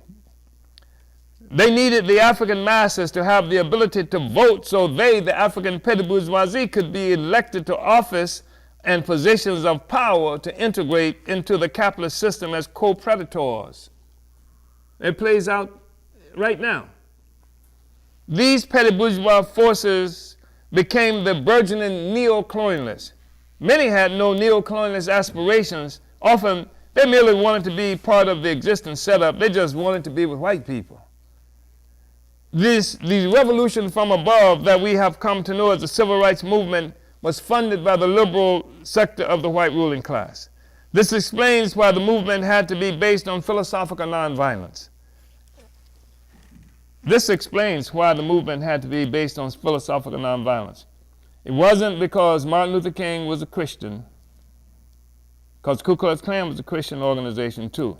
Speaker 2: They needed the African masses to have the ability to vote so they, the African petty bourgeoisie, could be elected to office and positions of power to integrate into the capitalist system as co-predators. It plays out right now. These petty bourgeois forces became the burgeoning neo-colonialists. Many had no neo-colonialist aspirations. Often, they merely wanted to be part of the existing setup. They just wanted to be with white people. The revolution from above that we have come to know as the civil rights movement was funded by the liberal sector of the white ruling class. This explains why the movement had to be based on philosophical nonviolence. This explains why the movement had to be based on philosophical nonviolence. It wasn't because Martin Luther King was a Christian, because Ku Klux Klan was a Christian organization too.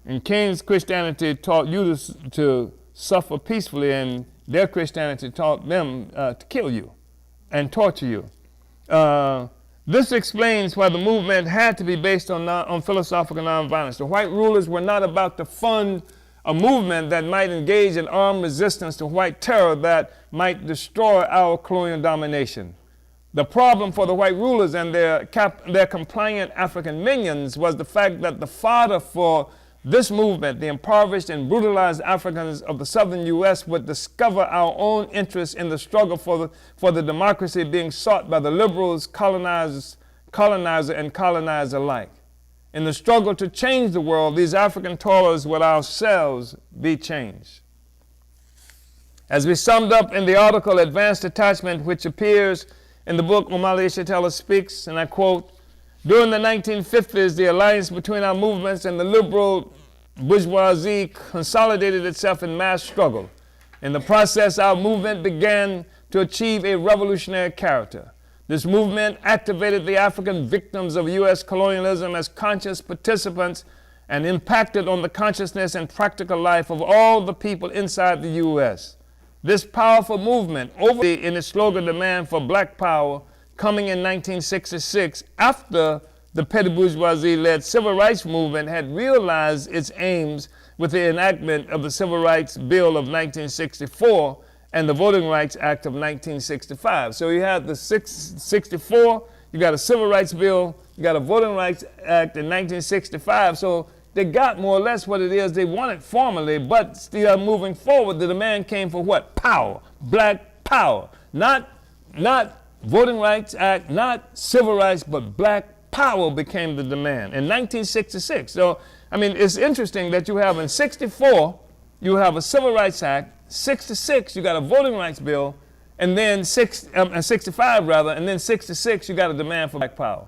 Speaker 2: And King's Christianity taught you to suffer peacefully, and their Christianity taught them to kill you and torture you. This explains why the movement had to be based on philosophical nonviolence. The white rulers were not about to fund a movement that might engage in armed resistance to white terror that might destroy our colonial domination. The problem for the white rulers and their compliant African minions was the fact that the fodder for This movement, the impoverished and brutalized Africans of the southern U.S., would discover our own interest in the struggle for the democracy being sought by the liberals, colonizer and colonized alike. In the struggle to change the world, these African toilers would ourselves be changed. As we summed up in the article Advanced Attachment, which appears in the book Omali Ishatella Speaks, and I quote, "During the 1950s, the alliance between our movements and the liberal bourgeoisie consolidated itself in mass struggle. In the process, our movement began to achieve a revolutionary character. This movement activated the African victims of U.S. colonialism as conscious participants and impacted on the consciousness and practical life of all the people inside the U.S. This powerful movement, in its slogan demand for black power, coming in 1966 after the petty bourgeoisie-led civil rights movement had realized its aims with the enactment of the Civil Rights Bill of 1964 and the Voting Rights Act of 1965. So you had the 64, you got a Civil Rights Bill, you got a Voting Rights Act in 1965. So they got more or less what it is they wanted formally, but still moving forward, the demand came for what? Power, black power. Not Voting Rights Act, not civil rights, but black power became the demand in 1966. So, I mean, it's interesting that you have in 64, you have a Civil Rights Act, 66, you got a Voting Rights Bill, and then 65 rather, and then 66, you got a demand for black power.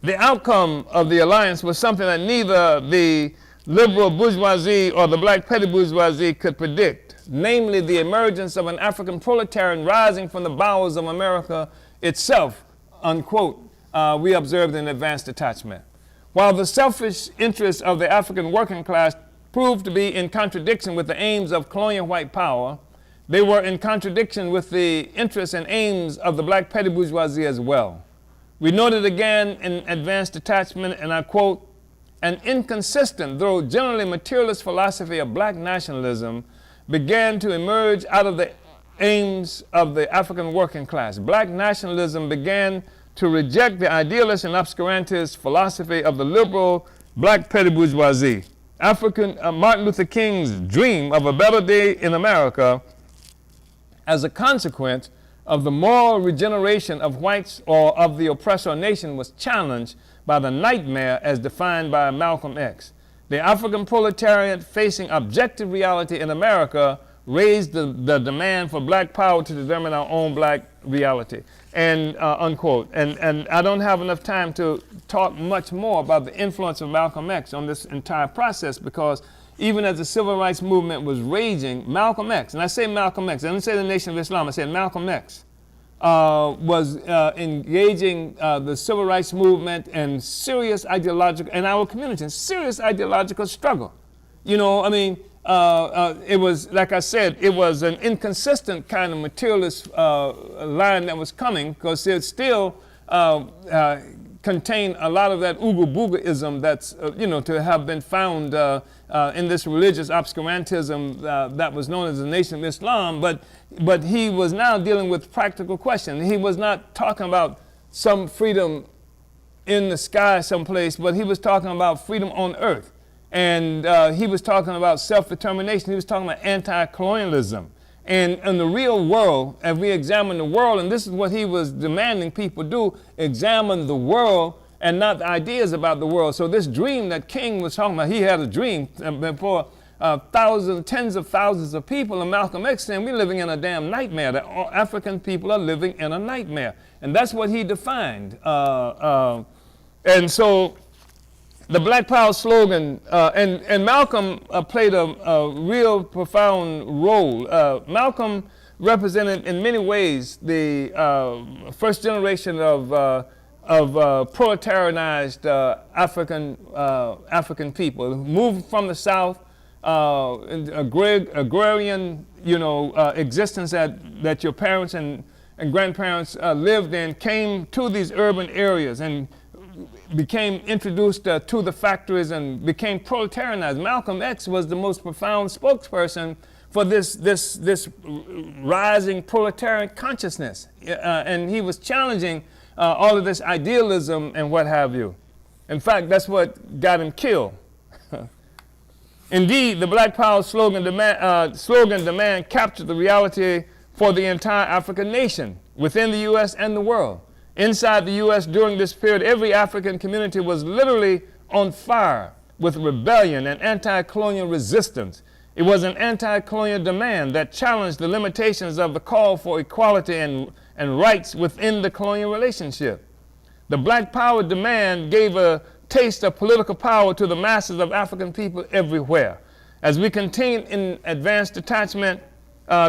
Speaker 2: The outcome of the alliance was something that neither the liberal bourgeoisie or the black petty bourgeoisie could predict, namely the emergence of an African proletarian rising from the bowels of America itself, unquote, we observed in Advanced Attachment. While the selfish interests of the African working class proved to be in contradiction with the aims of colonial white power, they were in contradiction with the interests and aims of the black petty bourgeoisie as well. We noted again in Advanced Attachment, and I quote, "An inconsistent, though generally materialist philosophy of black nationalism began to emerge out of the aims of the African working class. Black nationalism began to reject the idealist and obscurantist philosophy of the liberal black petty bourgeoisie. Martin Luther King's dream of a better day in America as a consequence of the moral regeneration of whites or of the oppressor nation was challenged by the nightmare as defined by Malcolm X. The African proletariat facing objective reality in America raised the demand for black power to determine our own black reality," and unquote. And I don't have enough time to talk much more about the influence of Malcolm X on this entire process, because even as the civil rights movement was raging, Malcolm X, and I say Malcolm X, I didn't say the Nation of Islam, I said Malcolm X, was engaging the civil rights movement in serious ideological, in our community, in serious ideological struggle. You know, I mean, it was, like I said, it was an inconsistent kind of materialist line that was coming, because it still contained a lot of that Ooga Boogaism that's, to have been found in this religious obscurantism that was known as the Nation of Islam. But he was now dealing with practical questions. He was not talking about some freedom in the sky someplace, but he was talking about freedom on earth. And he was talking about self-determination. He was talking about anti-colonialism. And in the real world, as we examine the world, and this is what he was demanding people do, examine the world and not the ideas about the world. So this dream that King was talking about, he had a dream for thousands, tens of thousands of people, and Malcolm X saying we're living in a damn nightmare, that African people are living in a nightmare. And that's what he defined. And so the Black Power slogan, and Malcolm played a real profound role. Malcolm represented in many ways the first generation of proletarianized African people who moved from the South, agrarian, existence that your parents and grandparents lived in, came to these urban areas and became introduced to the factories and became proletarianized. Malcolm X was the most profound spokesperson for this rising proletarian consciousness, and he was challenging all of this idealism and what have you. In fact, that's what got him killed. Indeed, the Black Power slogan demand captured the reality for the entire African nation within the U.S. and the world. Inside the U.S. during this period, every African community was literally on fire with rebellion and anti-colonial resistance. It was an anti-colonial demand that challenged the limitations of the call for equality and rights within the colonial relationship. The Black Power demand gave a taste of political power to the masses of African people everywhere. As we continue in advanced detachment,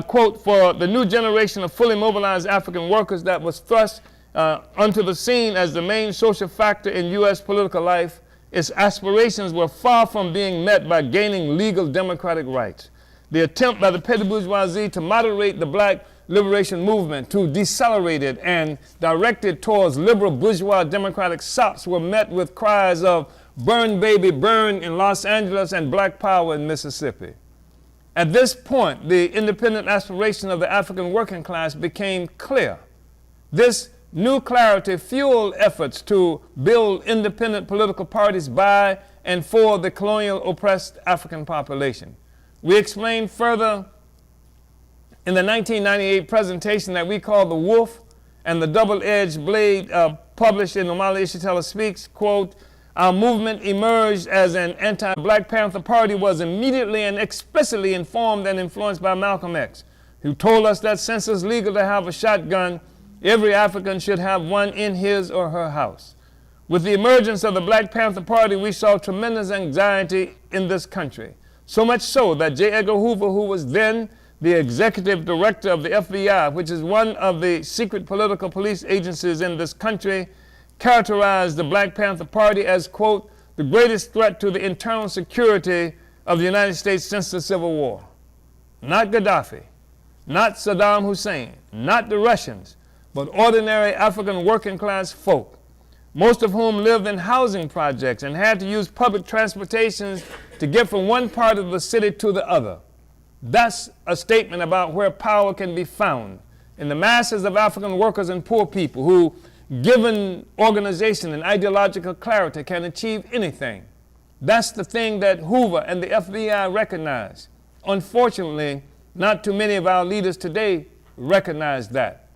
Speaker 2: quote, for the new generation of fully mobilized African workers that was thrust onto the scene as the main social factor in U.S. political life, its aspirations were far from being met by gaining legal democratic rights. The attempt by the petty bourgeoisie to moderate the black liberation movement, to decelerate it and direct it towards liberal bourgeois democratic sops were met with cries of "Burn, baby, burn" in Los Angeles and Black Power in Mississippi. At this point, the independent aspiration of the African working class became clear. This new clarity fueled efforts to build independent political parties by and for the colonial oppressed African population. We explained further in the 1998 presentation that we call The Wolf and the Double-Edged Blade, published in Omali Ishitela Speaks, quote, "Our movement emerged as an anti-Black Panther Party was immediately and explicitly informed and influenced by Malcolm X, who told us that since it's legal to have a shotgun, every African should have one in his or her house. With the emergence of the Black Panther Party, we saw tremendous anxiety in this country, so much so that J. Edgar Hoover, who was then the executive director of the FBI, which is one of the secret political police agencies in this country, characterized the Black Panther Party as, quote, "the greatest threat to the internal security of the United States since the Civil War." Not Gaddafi, not Saddam Hussein, not the Russians, but ordinary African working class folk, most of whom lived in housing projects and had to use public transportation to get from one part of the city to the other. That's a statement about where power can be found in the masses of African workers and poor people who, given organization and ideological clarity, can achieve anything. That's the thing that Hoover and the FBI recognized. Unfortunately, not too many of our leaders today recognize that.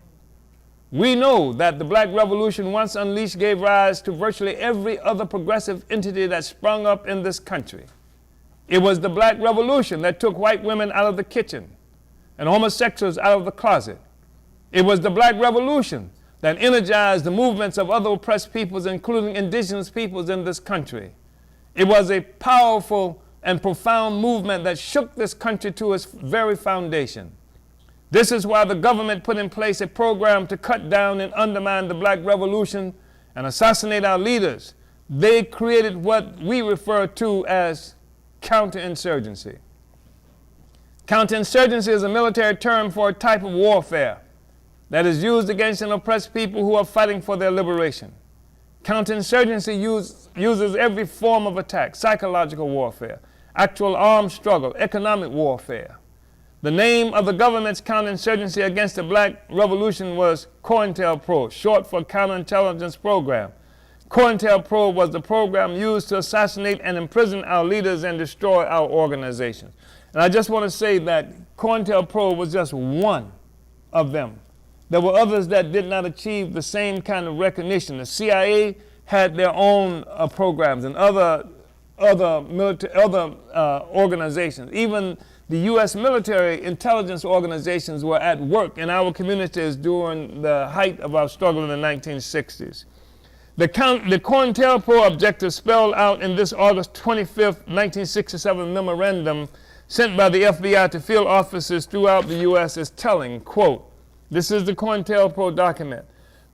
Speaker 2: We know that the Black Revolution, once unleashed, gave rise to virtually every other progressive entity that sprung up in this country. It was the Black Revolution that took white women out of the kitchen and homosexuals out of the closet. It was the Black Revolution that energized the movements of other oppressed peoples, including indigenous peoples in this country. It was a powerful and profound movement that shook this country to its very foundation. This is why the government put in place a program to cut down and undermine the Black Revolution and assassinate our leaders. They created what we refer to as counterinsurgency. Counterinsurgency is a military term for a type of warfare that is used against an oppressed people who are fighting for their liberation. Counterinsurgency uses every form of attack: psychological warfare, actual armed struggle, economic warfare. The name of the government's counterinsurgency against the Black Revolution was COINTELPRO, short for Counterintelligence Program. COINTELPRO was the program used to assassinate and imprison our leaders and destroy our organizations. And I just want to say that COINTELPRO was just one of them. There were others that did not achieve the same kind of recognition. The CIA had their own programs and other organizations. Even the U.S. military intelligence organizations were at work in our communities during the height of our struggle in the 1960s. The COINTELPRO objective spelled out in this August 25th, 1967 memorandum sent by the FBI to field offices throughout the U.S. is telling, quote, this is the COINTELPRO document.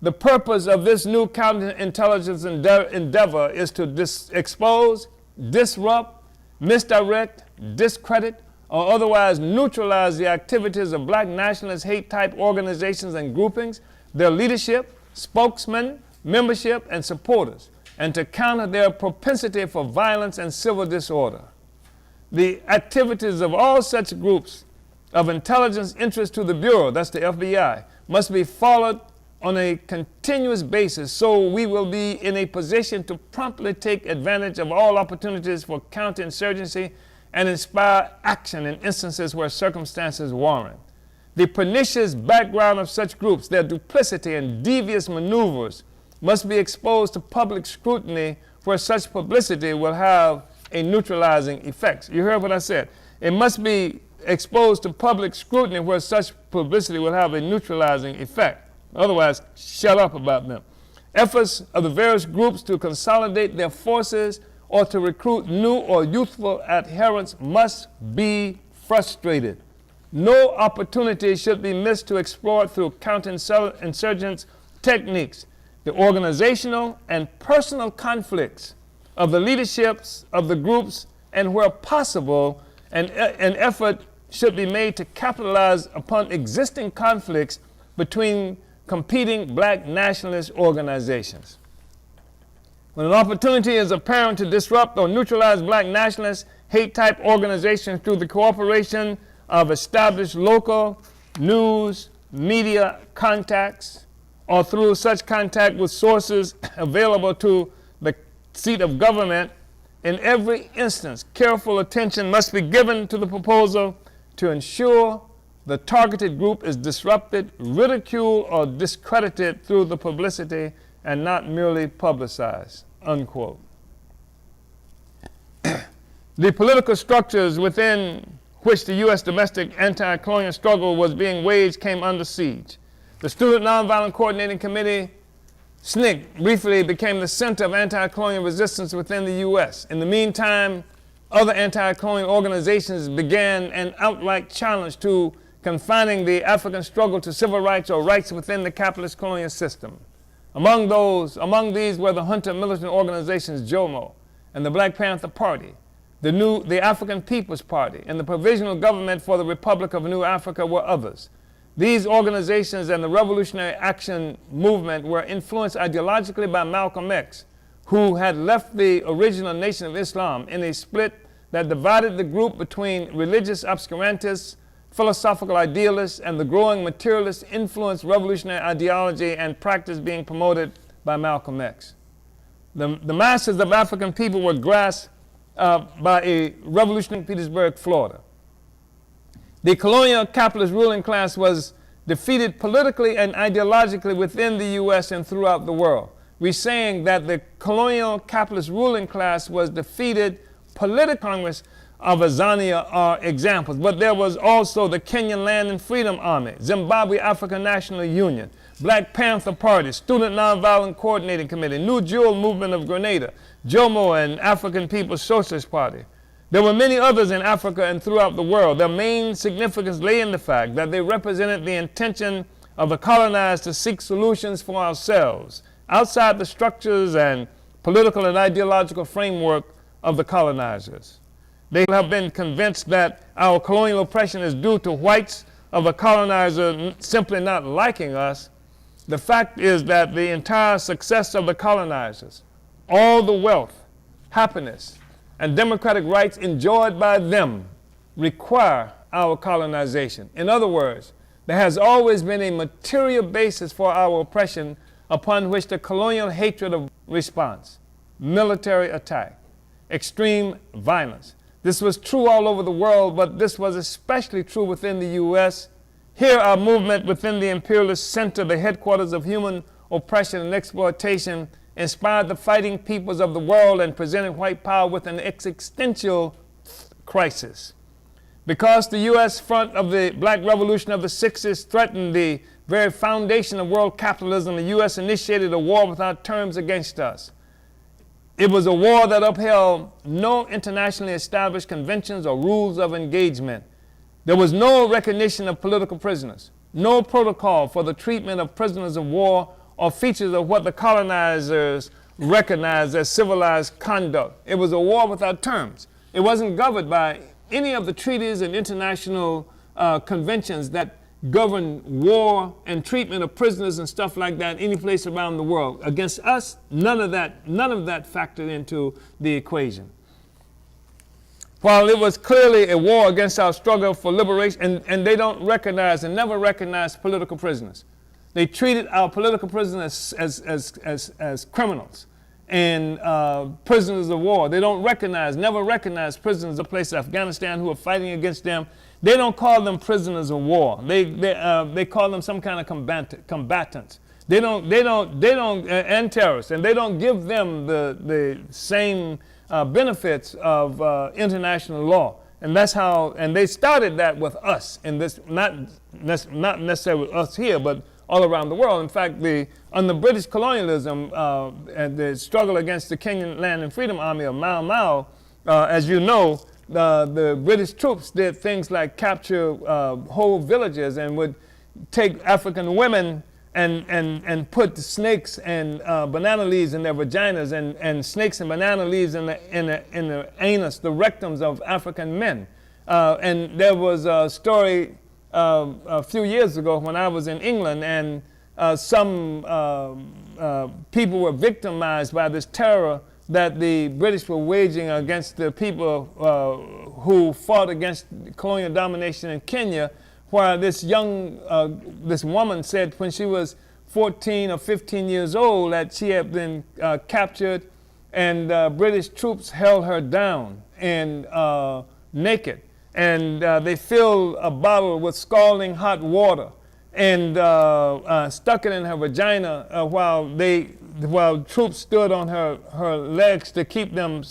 Speaker 2: The purpose of this new counterintelligence endeavor is to expose, disrupt, misdirect, discredit, or otherwise neutralize the activities of Black nationalist hate-type organizations and groupings, their leadership, spokesmen, membership, and supporters, and to counter their propensity for violence and civil disorder. The activities of all such groups of intelligence interest to the Bureau, that's the FBI, must be followed on a continuous basis so we will be in a position to promptly take advantage of all opportunities for counterinsurgency and inspire action in instances where circumstances warrant. The pernicious background of such groups, their duplicity and devious maneuvers, must be exposed to public scrutiny where such publicity will have a neutralizing effect. You heard what I said. It must be exposed to public scrutiny where such publicity will have a neutralizing effect. Otherwise, shut up about them. Efforts of the various groups to consolidate their forces or to recruit new or youthful adherents must be frustrated. No opportunity should be missed to explore through counterinsurgents techniques the organizational and personal conflicts of the leaderships of the groups, and where possible, an effort should be made to capitalize upon existing conflicts between competing black nationalist organizations. When an opportunity is apparent to disrupt or neutralize black nationalist hate-type organizations through the cooperation of established local news, media contacts, or through such contact with sources available to the seat of government, in every instance, careful attention must be given to the proposal to ensure the targeted group is disrupted, ridiculed, or discredited through the publicity and not merely publicized, unquote. The political structures within which the U.S. domestic anti-colonial struggle was being waged came under siege. The Student Nonviolent Coordinating Committee, SNCC, briefly became the center of anti-colonial resistance within the U.S. In the meantime, other anti-colonial organizations began an outright challenge to confining the African struggle to civil rights or rights within the capitalist colonial system. Among these were the Hunter militant organizations JOMO and the Black Panther Party, the African People's Party, and the Provisional Government for the Republic of New Africa were others. These organizations and the Revolutionary Action Movement were influenced ideologically by Malcolm X, who had left the original Nation of Islam in a split that divided the group between religious obscurantists, philosophical idealists, and the growing materialist influenced revolutionary ideology and practice being promoted by Malcolm X. The masses of African people were grasped by a revolution in Petersburg, Florida. The colonial capitalist ruling class was defeated politically and ideologically within the U.S. and throughout the world. We're saying that the colonial capitalist ruling class was defeated politically. Congress of Azania are examples, but there was also the Kenyan Land and Freedom Army, Zimbabwe African National Union, Black Panther Party, Student Nonviolent Coordinating Committee, New Jewel Movement of Grenada, JOMO and African People's Socialist Party. There were many others in Africa and throughout the world. Their main significance lay in the fact that they represented the intention of the colonized to seek solutions for ourselves outside the structures and political and ideological framework of the colonizers. They have been convinced that our colonial oppression is due to whites of a colonizer simply not liking us. The fact is that the entire success of the colonizers, all the wealth, happiness, and democratic rights enjoyed by them require our colonization. In other words, there has always been a material basis for our oppression upon which the colonial hatred of response, military attack, extreme violence. This was true all over the world, but this was especially true within the U.S. Here, our movement within the imperialist center, the headquarters of human oppression and exploitation, inspired the fighting peoples of the world and presented white power with an existential crisis. Because the U.S. front of the Black Revolution of the 60s threatened the very foundation of world capitalism, the U.S. initiated a war without terms against us. It was a war that upheld no internationally established conventions or rules of engagement. There was no recognition of political prisoners, no protocol for the treatment of prisoners of war or features of what the colonizers recognized as civilized conduct. It was a war without terms. It wasn't governed by any of the treaties and international conventions that govern war and treatment of prisoners and stuff like that any place around the world. Against us, none of that factored into the equation. While it was clearly a war against our struggle for liberation, and they don't recognize and never recognized political prisoners. They treated our political prisoners as criminals and prisoners of war. They don't recognize, never recognize prisoners of place Afghanistan who are fighting against them. They don't call them prisoners of war. They call them some kind of combatants. And terrorists, and they don't give them the same benefits of international law. And that's how, and they started that with us in this, not necessarily with us here, but all around the world. In fact, under British colonialism and the struggle against the Kenyan Land and Freedom Army of Mau Mau, as you know, the British troops did things like capture whole villages and would take African women and put snakes and banana leaves in their vaginas and snakes and banana leaves in the anus, the rectums of African men. And there was a story a few years ago when I was in England, and some people were victimized by this terror that the British were waging against the people who fought against colonial domination in Kenya, where this woman said when she was 14 or 15 years old that she had been captured, and British troops held her down and naked, and they filled a bottle with scalding hot water and stuck it in her vagina while troops stood on her legs to keep them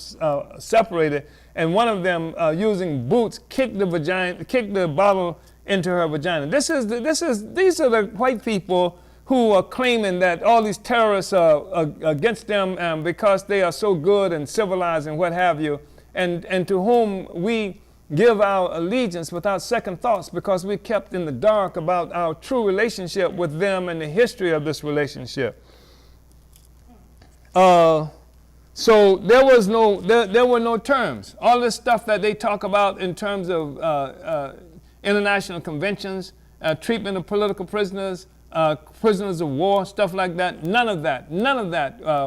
Speaker 2: separated, and one of them using boots kicked the bottle into her vagina. These are the white people who are claiming that all these terrorists are against them because they are so good and civilized and what have you, and to whom we give our allegiance without second thoughts because we kept in the dark about our true relationship with them and the history of this relationship. So there were no terms. All this stuff that they talk about in terms of international conventions, treatment of political prisoners, prisoners of war, stuff like that. None of that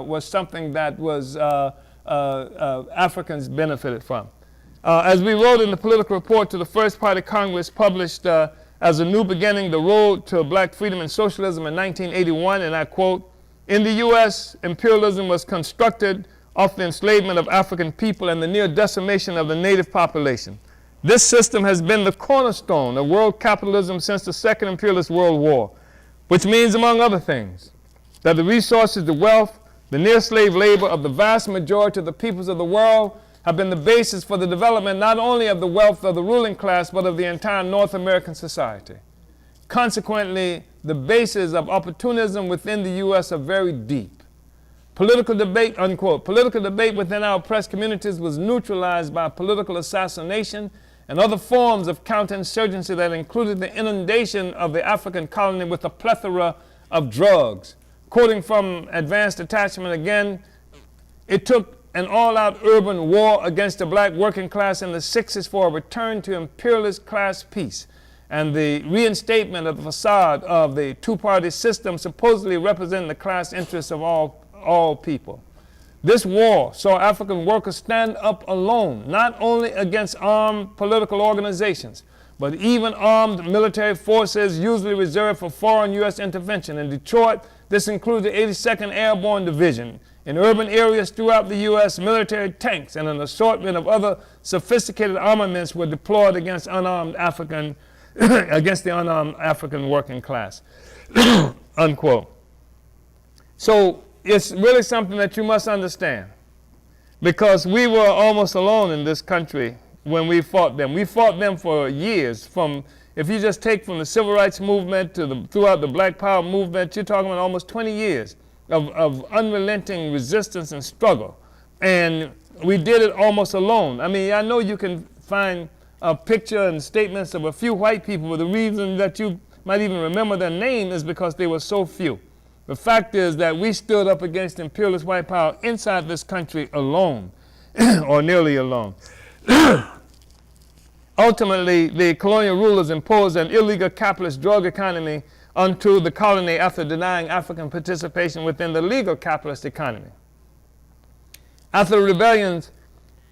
Speaker 2: was something that was Africans benefited from. As we wrote in the political report to the First Party Congress, published as a new beginning, The Road to Black Freedom and Socialism in 1981, and I quote, "In the U.S., imperialism was constructed off the enslavement of African people and the near decimation of the native population. This system has been the cornerstone of world capitalism since the Second Imperialist World War, which means, among other things, that the resources, the wealth, the near-slave labor of the vast majority of the peoples of the world have been the basis for the development not only of the wealth of the ruling class, but of the entire North American society. Consequently, the bases of opportunism within the U.S. are very deep. Political debate," unquote, "political debate within our oppressed communities was neutralized by political assassination and other forms of counterinsurgency that included the inundation of the African colony with a plethora of drugs." Quoting from Advanced Attachment again, "It took an all-out urban war against the black working class in the 60s for a return to imperialist class peace and the reinstatement of the facade of the two-party system supposedly representing the class interests of all people. This war saw African workers stand up alone, not only against armed political organizations, but even armed military forces usually reserved for foreign U.S. intervention. In Detroit, this included the 82nd Airborne Division. In urban areas throughout the U.S., military tanks and an assortment of other sophisticated armaments were deployed against the unarmed African working class." Unquote. So it's really something that you must understand, because we were almost alone in this country when we fought them. We fought them for years. If you just take from the Civil Rights Movement to throughout the Black Power movement, you're talking about almost 20 years of unrelenting resistance and struggle. And we did it almost alone. I mean, I know you can find a picture and statements of a few white people, but the reason that you might even remember their name is because they were so few. The fact is that we stood up against imperialist white power inside this country alone, or nearly alone. Ultimately, the colonial rulers imposed an illegal capitalist drug economy onto the colony after denying African participation within the legal capitalist economy. After the rebellions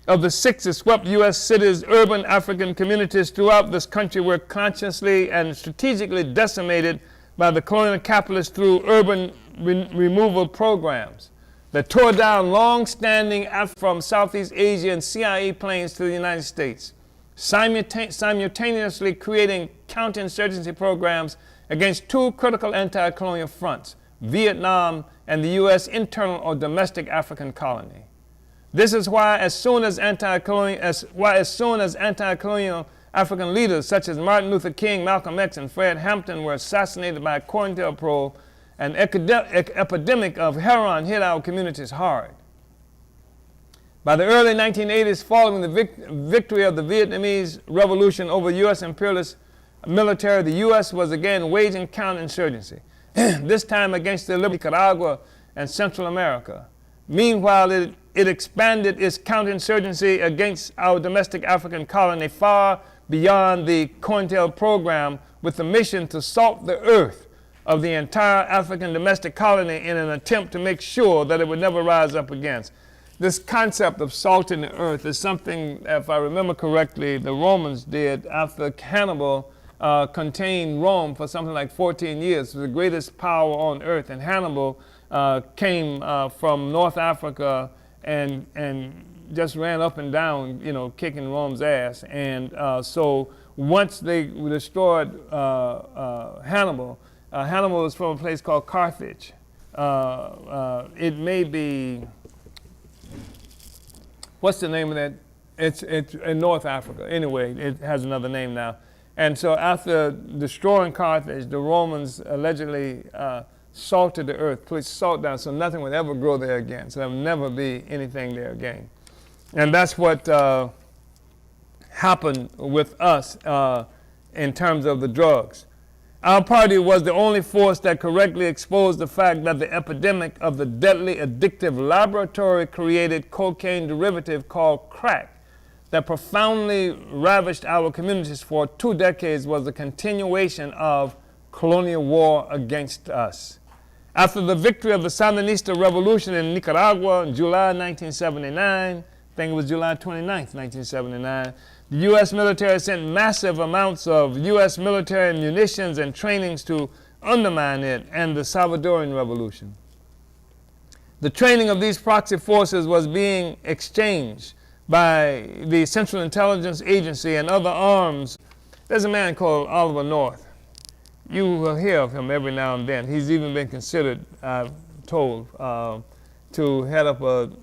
Speaker 2: of the 60s swept U.S. cities, urban African communities throughout this country were consciously and strategically decimated by the colonial capitalists through urban removal programs. that tore down long-standing from Southeast Asia and CIA planes to the United States, simultaneously creating counterinsurgency programs against two critical anti-colonial fronts, Vietnam and the U.S. internal or domestic African colony. This is why as soon as anti-colonial African leaders such as Martin Luther King, Malcolm X, and Fred Hampton were assassinated by COINTELPRO, an epidemic of heroin hit our communities hard. By the early 1980s, following the victory of the Vietnamese Revolution over U.S. imperialist military, the U.S. was again waging counterinsurgency, this time against the Nicaragua and Central America. Meanwhile, it expanded its counterinsurgency against our domestic African colony far beyond the COINTEL program, with the mission to salt the earth of the entire African domestic colony in an attempt to make sure that it would never rise up against. This concept of salting the earth is something, if I remember correctly, the Romans did after Hannibal contained Rome for something like 14 years. It was the greatest power on earth, and Hannibal came from North Africa and just ran up and down, kicking Rome's ass. And so once they destroyed Hannibal, Hannibal was from a place called Carthage. It may be, what's the name of that? It's in North Africa. Anyway, it has another name now. And so after destroying Carthage, the Romans allegedly salted the earth, put salt down so nothing would ever grow there again. So there would never be anything there again. And that's what happened with us in terms of the drugs. Our party was the only force that correctly exposed the fact that the epidemic of the deadly addictive laboratory-created cocaine derivative called crack that profoundly ravaged our communities for 2 decades was a continuation of colonial war against us. After the victory of the Sandinista revolution in Nicaragua in July 1979, I think it was July 29th, 1979, the U.S. military sent massive amounts of U.S. military munitions and trainings to undermine it and the Salvadoran Revolution. The training of these proxy forces was being exchanged by the Central Intelligence Agency and other arms. There's a man called Oliver North. You will hear of him every now and then. He's even been considered, I'm told, to head up an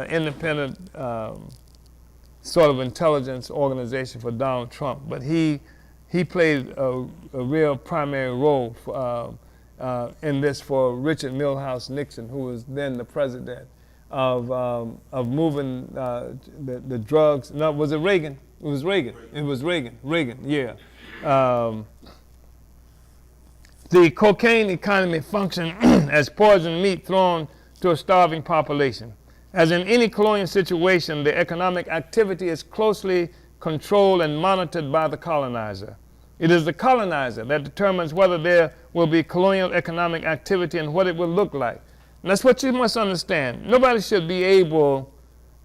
Speaker 2: independent sort of intelligence organization for Donald Trump. But he played a real primary role in this for Richard Milhouse Nixon, who was then the president, of moving the drugs. No, was it Reagan? It was Reagan. It was Reagan. Reagan, yeah. The cocaine economy functioned as poisoned meat thrown to a starving population. As in any colonial situation, the economic activity is closely controlled and monitored by the colonizer. It is the colonizer that determines whether there will be colonial economic activity and what it will look like. And that's what you must understand. Nobody should be able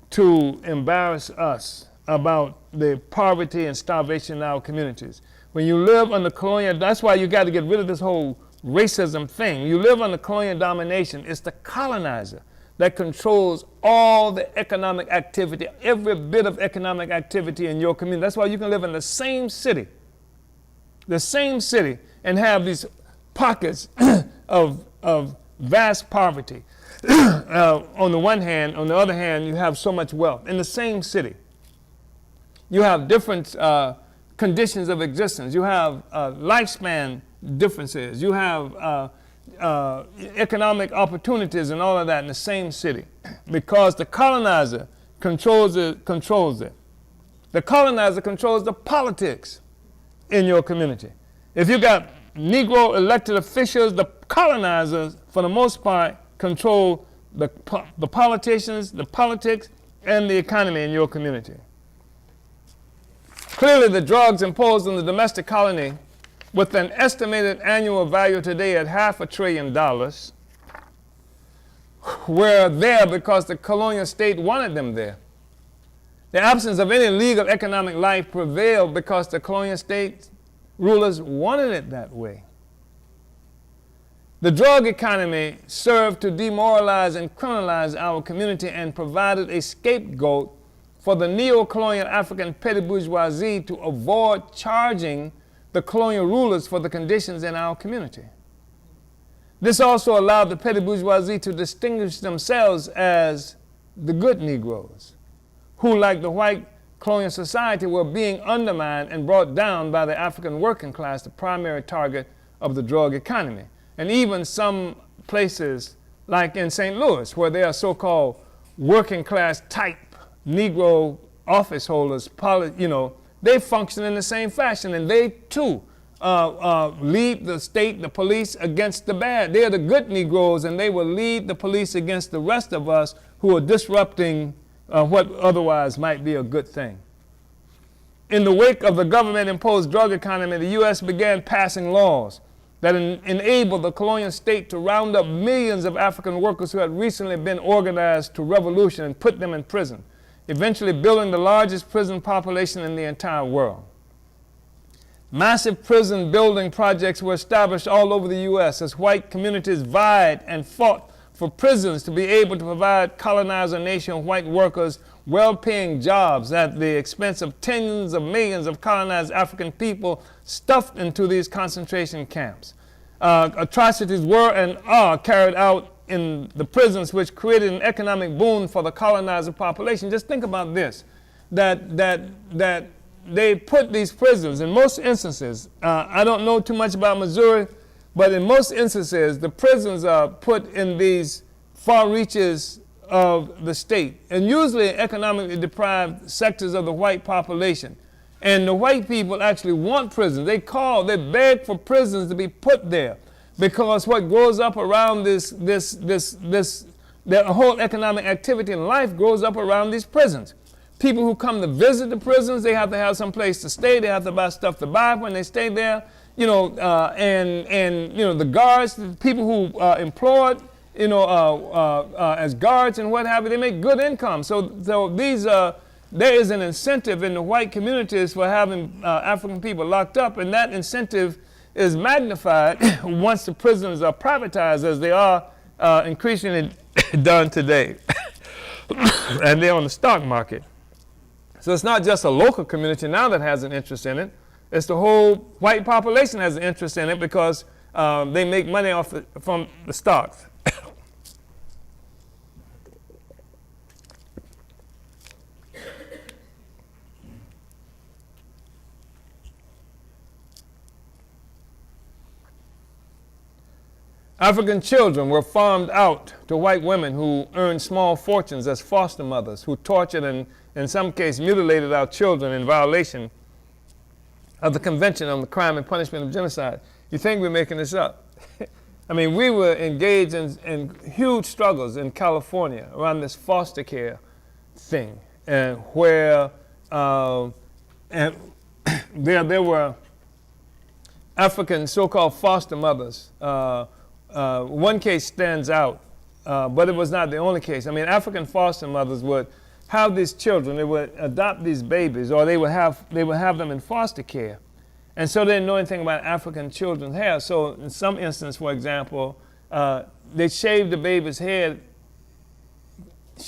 Speaker 2: to embarrass us about the poverty and starvation in our communities. When you live under colonial, that's why you got to get rid of this whole racism thing. You live under colonial domination. It's the colonizer that controls all the economic activity, every bit of economic activity in your community. That's why you can live in the same city, and have these pockets of vast poverty. On the one hand, on the other hand, you have so much wealth in the same city. You have different conditions of existence. You have lifespan differences. You have economic opportunities and all of that in the same city, because the colonizer controls it. The colonizer controls the politics in your community. If you got Negro elected officials, the colonizers, for the most part, control the politicians, the politics, and the economy in your community. Clearly, the drugs imposed on the domestic colony, with an estimated annual value today at $500 billion, were there because the colonial state wanted them there. The absence of any legal economic life prevailed because the colonial state rulers wanted it that way. The drug economy served to demoralize and criminalize our community and provided a scapegoat for the neo-colonial African petty bourgeoisie to avoid charging the colonial rulers for the conditions in our community. This also allowed the petty bourgeoisie to distinguish themselves as the good Negroes, who, like the white colonial society, were being undermined and brought down by the African working class, the primary target of the drug economy. And even some places, like in St. Louis, where there are so-called working class type Negro office holders, they function in the same fashion, and they too lead the state, the police, against the bad. They are the good Negroes, and they will lead the police against the rest of us who are disrupting what otherwise might be a good thing. In the wake of the government-imposed drug economy, the U.S. began passing laws that enabled the colonial state to round up millions of African workers who had recently been organized to revolution and put them in prison, eventually building the largest prison population in the entire world. Massive prison building projects were established all over the U.S. as white communities vied and fought for prisons to be able to provide colonizer nation white workers well-paying jobs at the expense of tens of millions of colonized African people stuffed into these concentration camps. Atrocities were and are carried out in the prisons, which created an economic boon for the colonizer population. Just think about this, that they put these prisons, in most instances, I don't know too much about Missouri, but in most instances, the prisons are put in these far reaches of the state, and usually economically deprived sectors of the white population. And the white people actually want prisons. They beg for prisons to be put there, because what grows up around the whole economic activity in life grows up around these prisons. People who come to visit the prisons, they have to have some place to stay. They have to buy stuff to buy when they stay there. The guards, the people who are employed, as guards and what have you, they make good income. So there is an incentive in the white communities for having African people locked up, and that incentive is magnified once the prisons are privatized, as they are increasingly done today. And they're on the stock market. So it's not just a local community now that has an interest in it. It's the whole white population has an interest in it because they make money from the stocks. African children were farmed out to white women who earned small fortunes as foster mothers, who tortured and, in some cases, mutilated our children in violation of the Convention on the Crime and Punishment of Genocide. You think we're making this up? I mean, we were engaged in huge struggles in California around this foster care thing, and where there were African so-called foster mothers. One case stands out, but it was not the only case. I mean, African foster mothers would have these children, they would adopt these babies, or they would have them in foster care. And so they didn't know anything about African children's hair. So in some instance, for example, they shaved the baby's head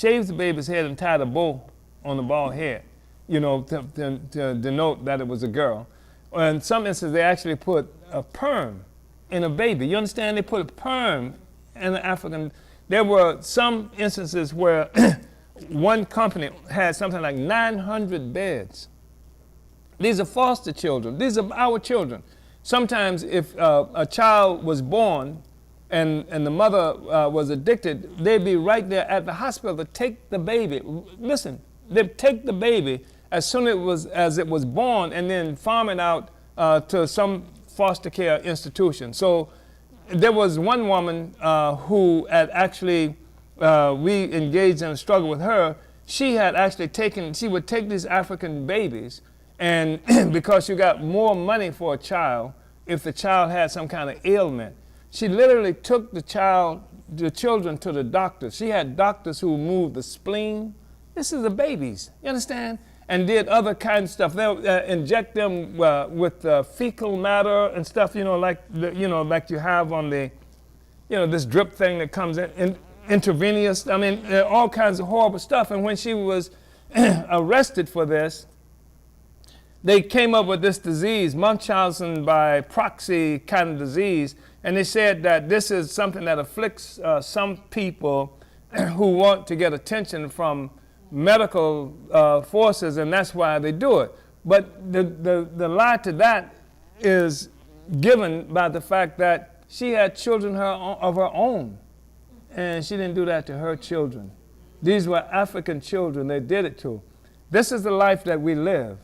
Speaker 2: and tied a bow on the bald head, to denote that it was a girl. Or in some instances, they actually put a perm in a baby. You understand? They put a perm in an African. There were some instances where one company had something like 900 beds. These are foster children. These are our children. Sometimes if a child was born and the mother was addicted, they'd be right there at the hospital to take the baby. Listen, they'd take the baby as soon as it was born and then farm it out to some foster care institution. So there was one woman who had actually, we engaged in a struggle with her. She would take these African babies, and because you got more money for a child if the child had some kind of ailment, she literally took the children to the doctors. She had doctors who moved the spleen. This is the babies, you understand? And did other kinds of stuff. They'll inject them with fecal matter and stuff, like you have on the this drip thing that comes in intravenous. I mean, all kinds of horrible stuff. And when she was arrested for this, they came up with this disease, Munchausen by proxy kind of disease, and they said that this is something that afflicts some people who want to get attention from medical forces, and that's why they do it. But the lie to that is given by the fact that she had children of her own, and she didn't do that to her children. These were African children they did it to. This is the life that we live.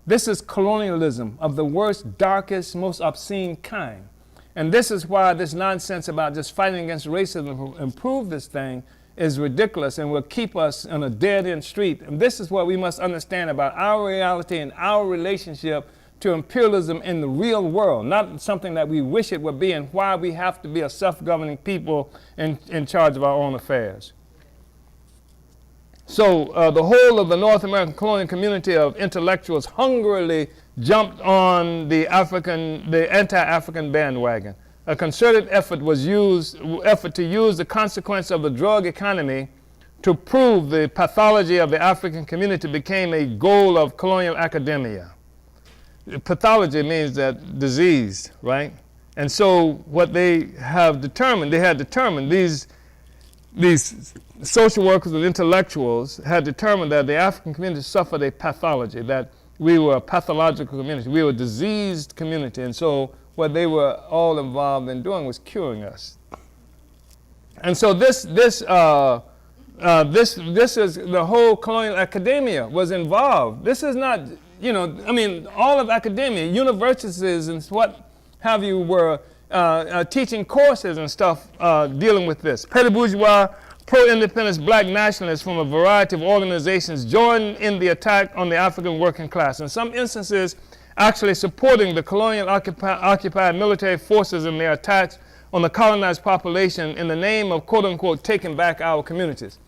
Speaker 2: This is colonialism of the worst, darkest, most obscene kind. And this is why this nonsense about just fighting against racism to improve this thing is ridiculous and will keep us on a dead-end street. And this is what we must understand about our reality and our relationship to imperialism in the real world, not something that we wish it would be, and why we have to be a self-governing people in charge of our own affairs. So the whole of the North American colonial community of intellectuals hungrily jumped on the anti-African bandwagon. A concerted effort was to use the consequence of the drug economy to prove the pathology of the African community became a goal of colonial academia. Pathology means that disease, right? And so what they had determined, these social workers and intellectuals had determined that the African community suffered a pathology, that we were a pathological community, we were a diseased community, and so what they were all involved in doing was curing us. And so this is the whole colonial academia was involved. This is not, all of academia, universities and what have you were teaching courses and stuff dealing with this. Petty bourgeois, pro-independence black nationalists from a variety of organizations joined in the attack on the African working class. In some instances, actually supporting the colonial occupied military forces in their attacks on the colonized population in the name of, quote-unquote, taking back our communities.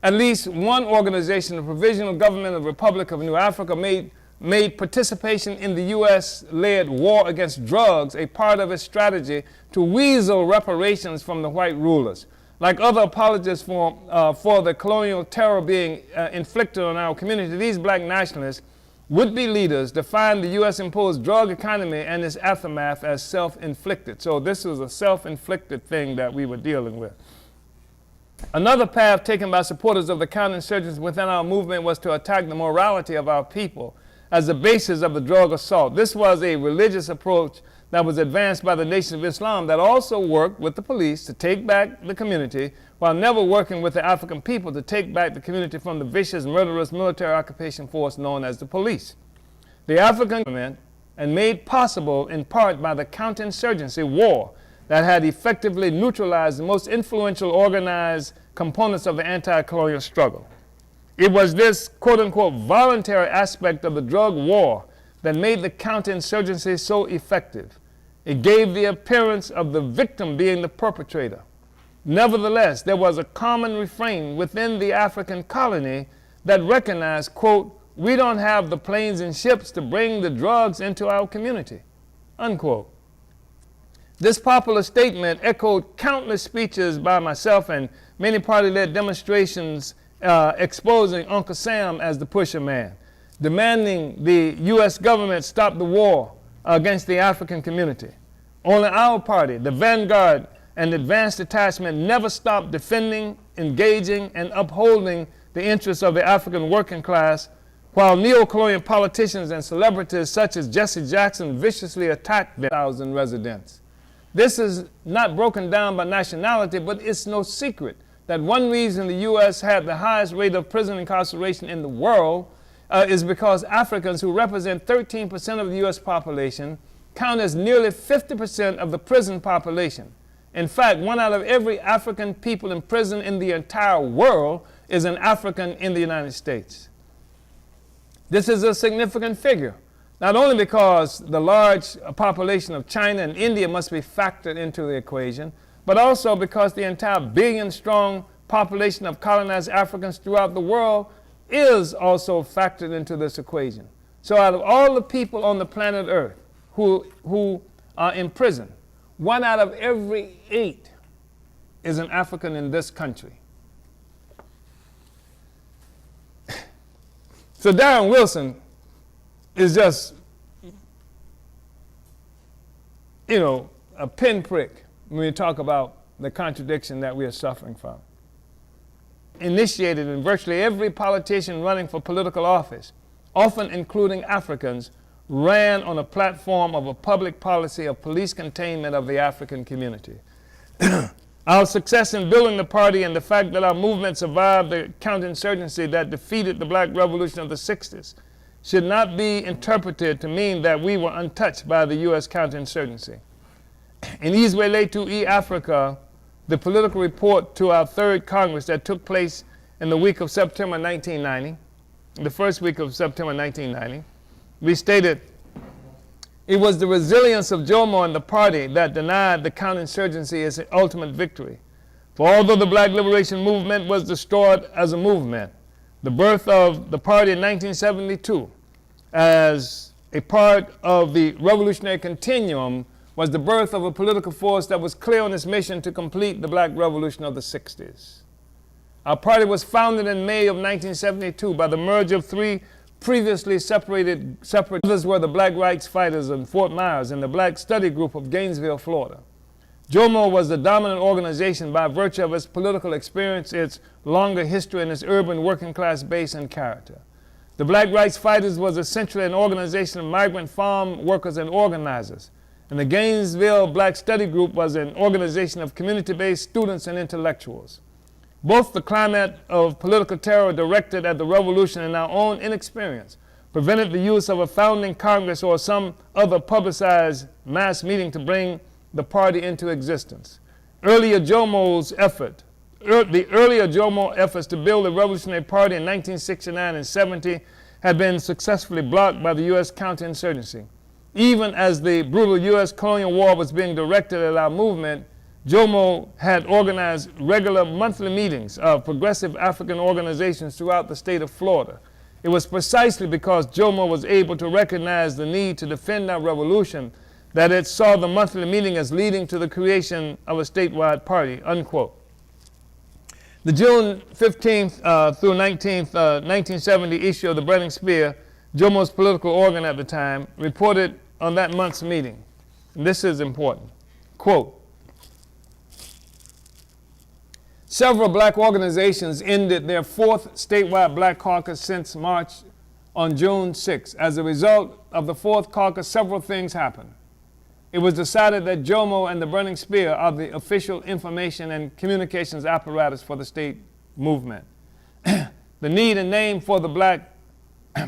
Speaker 2: At least one organization, the Provisional Government of the Republic of New Africa, made participation in the U.S.-led war against drugs a part of its strategy to weasel reparations from the white rulers. Like other apologists for the colonial terror being inflicted on our community, these black nationalists, would-be leaders, defined the U.S.-imposed drug economy and its aftermath as self-inflicted. So this was a self-inflicted thing that we were dealing with. Another path taken by supporters of the counterinsurgency within our movement was to attack the morality of our people as the basis of the drug assault. This was a religious approach that was advanced by the Nation of Islam that also worked with the police to take back the community while never working with the African people to take back the community from the vicious, murderous military occupation force known as the police. The African government, and made possible in part by the counterinsurgency war that had effectively neutralized the most influential organized components of the anti-colonial struggle. It was this quote-unquote voluntary aspect of the drug war that made the counterinsurgency so effective. It gave the appearance of the victim being the perpetrator. Nevertheless, there was a common refrain within the African colony that recognized, quote, we don't have the planes and ships to bring the drugs into our community, unquote. This popular statement echoed countless speeches by myself and many party-led demonstrations exposing Uncle Sam as the pusher man, demanding the U.S. government stop the war against the African community. Only our party, the vanguard and advanced detachment, never stopped defending, engaging, and upholding the interests of the African working class, while neo-colonial politicians and celebrities such as Jesse Jackson viciously attacked their 1,000 residents. This is not broken down by nationality, but it's no secret that one reason the U.S. had the highest rate of prison incarceration in the world is because Africans, who represent 13% of the U.S. population, count as nearly 50% of the prison population. In fact, 1 out of every African people in prison in the entire world is an African in the United States. This is a significant figure, not only because the large population of China and India must be factored into the equation, but also because the entire billion-strong population of colonized Africans throughout the world is also factored into this equation. So out of all the people on the planet Earth who are in prison, 1 out of every 8 is an African in this country. So Darren Wilson is just, a pinprick when you talk about the contradiction that we are suffering from. Initiated in virtually every politician running for political office, often including Africans, ran on a platform of a public policy of police containment of the African community. Our success in building the party and the fact that our movement survived the counterinsurgency that defeated the Black Revolution of the 60s should not be interpreted to mean that we were untouched by the U.S. counterinsurgency. In Izwe-Letu Africa, the political report to our third Congress that took place in the week of September 1990, the first week of September 1990, we stated, it was the resilience of Jomo and the party that denied the counterinsurgency its ultimate victory. For although the Black Liberation Movement was destroyed as a movement, the birth of the party in 1972 as a part of the revolutionary continuum was the birth of a political force that was clear on its mission to complete the Black Revolution of the 60s. Our party was founded in May of 1972 by the merger of three previously separate others were the Black Rights Fighters in Fort Myers and the Black Study Group of Gainesville, Florida. JOMO was the dominant organization by virtue of its political experience, its longer history, and its urban working class base and character. The Black Rights Fighters was essentially an organization of migrant farm workers and organizers, and the Gainesville Black Study Group was an organization of community-based students and intellectuals. Both the climate of political terror directed at the revolution and our own inexperience prevented the use of a founding Congress or some other publicized mass meeting to bring the party into existence. The earlier Jomo efforts to build a revolutionary party in 1969 and 70 had been successfully blocked by the U.S. counterinsurgency. Even as the brutal U.S. colonial war was being directed at our movement, JOMO had organized regular monthly meetings of progressive African organizations throughout the state of Florida. It was precisely because JOMO was able to recognize the need to defend our revolution that it saw the monthly meeting as leading to the creation of a statewide party, unquote. The June 15th through 19th, 1970 issue of the Breading Spear, JOMO's political organ at the time, reported on that month's meeting. And this is important. Quote, several black organizations ended their fourth statewide black caucus since March on June 6. As a result of the fourth caucus, several things happened. It was decided that JOMO and the Burning Spear are the official information and communications apparatus for the state movement. The need and name for the black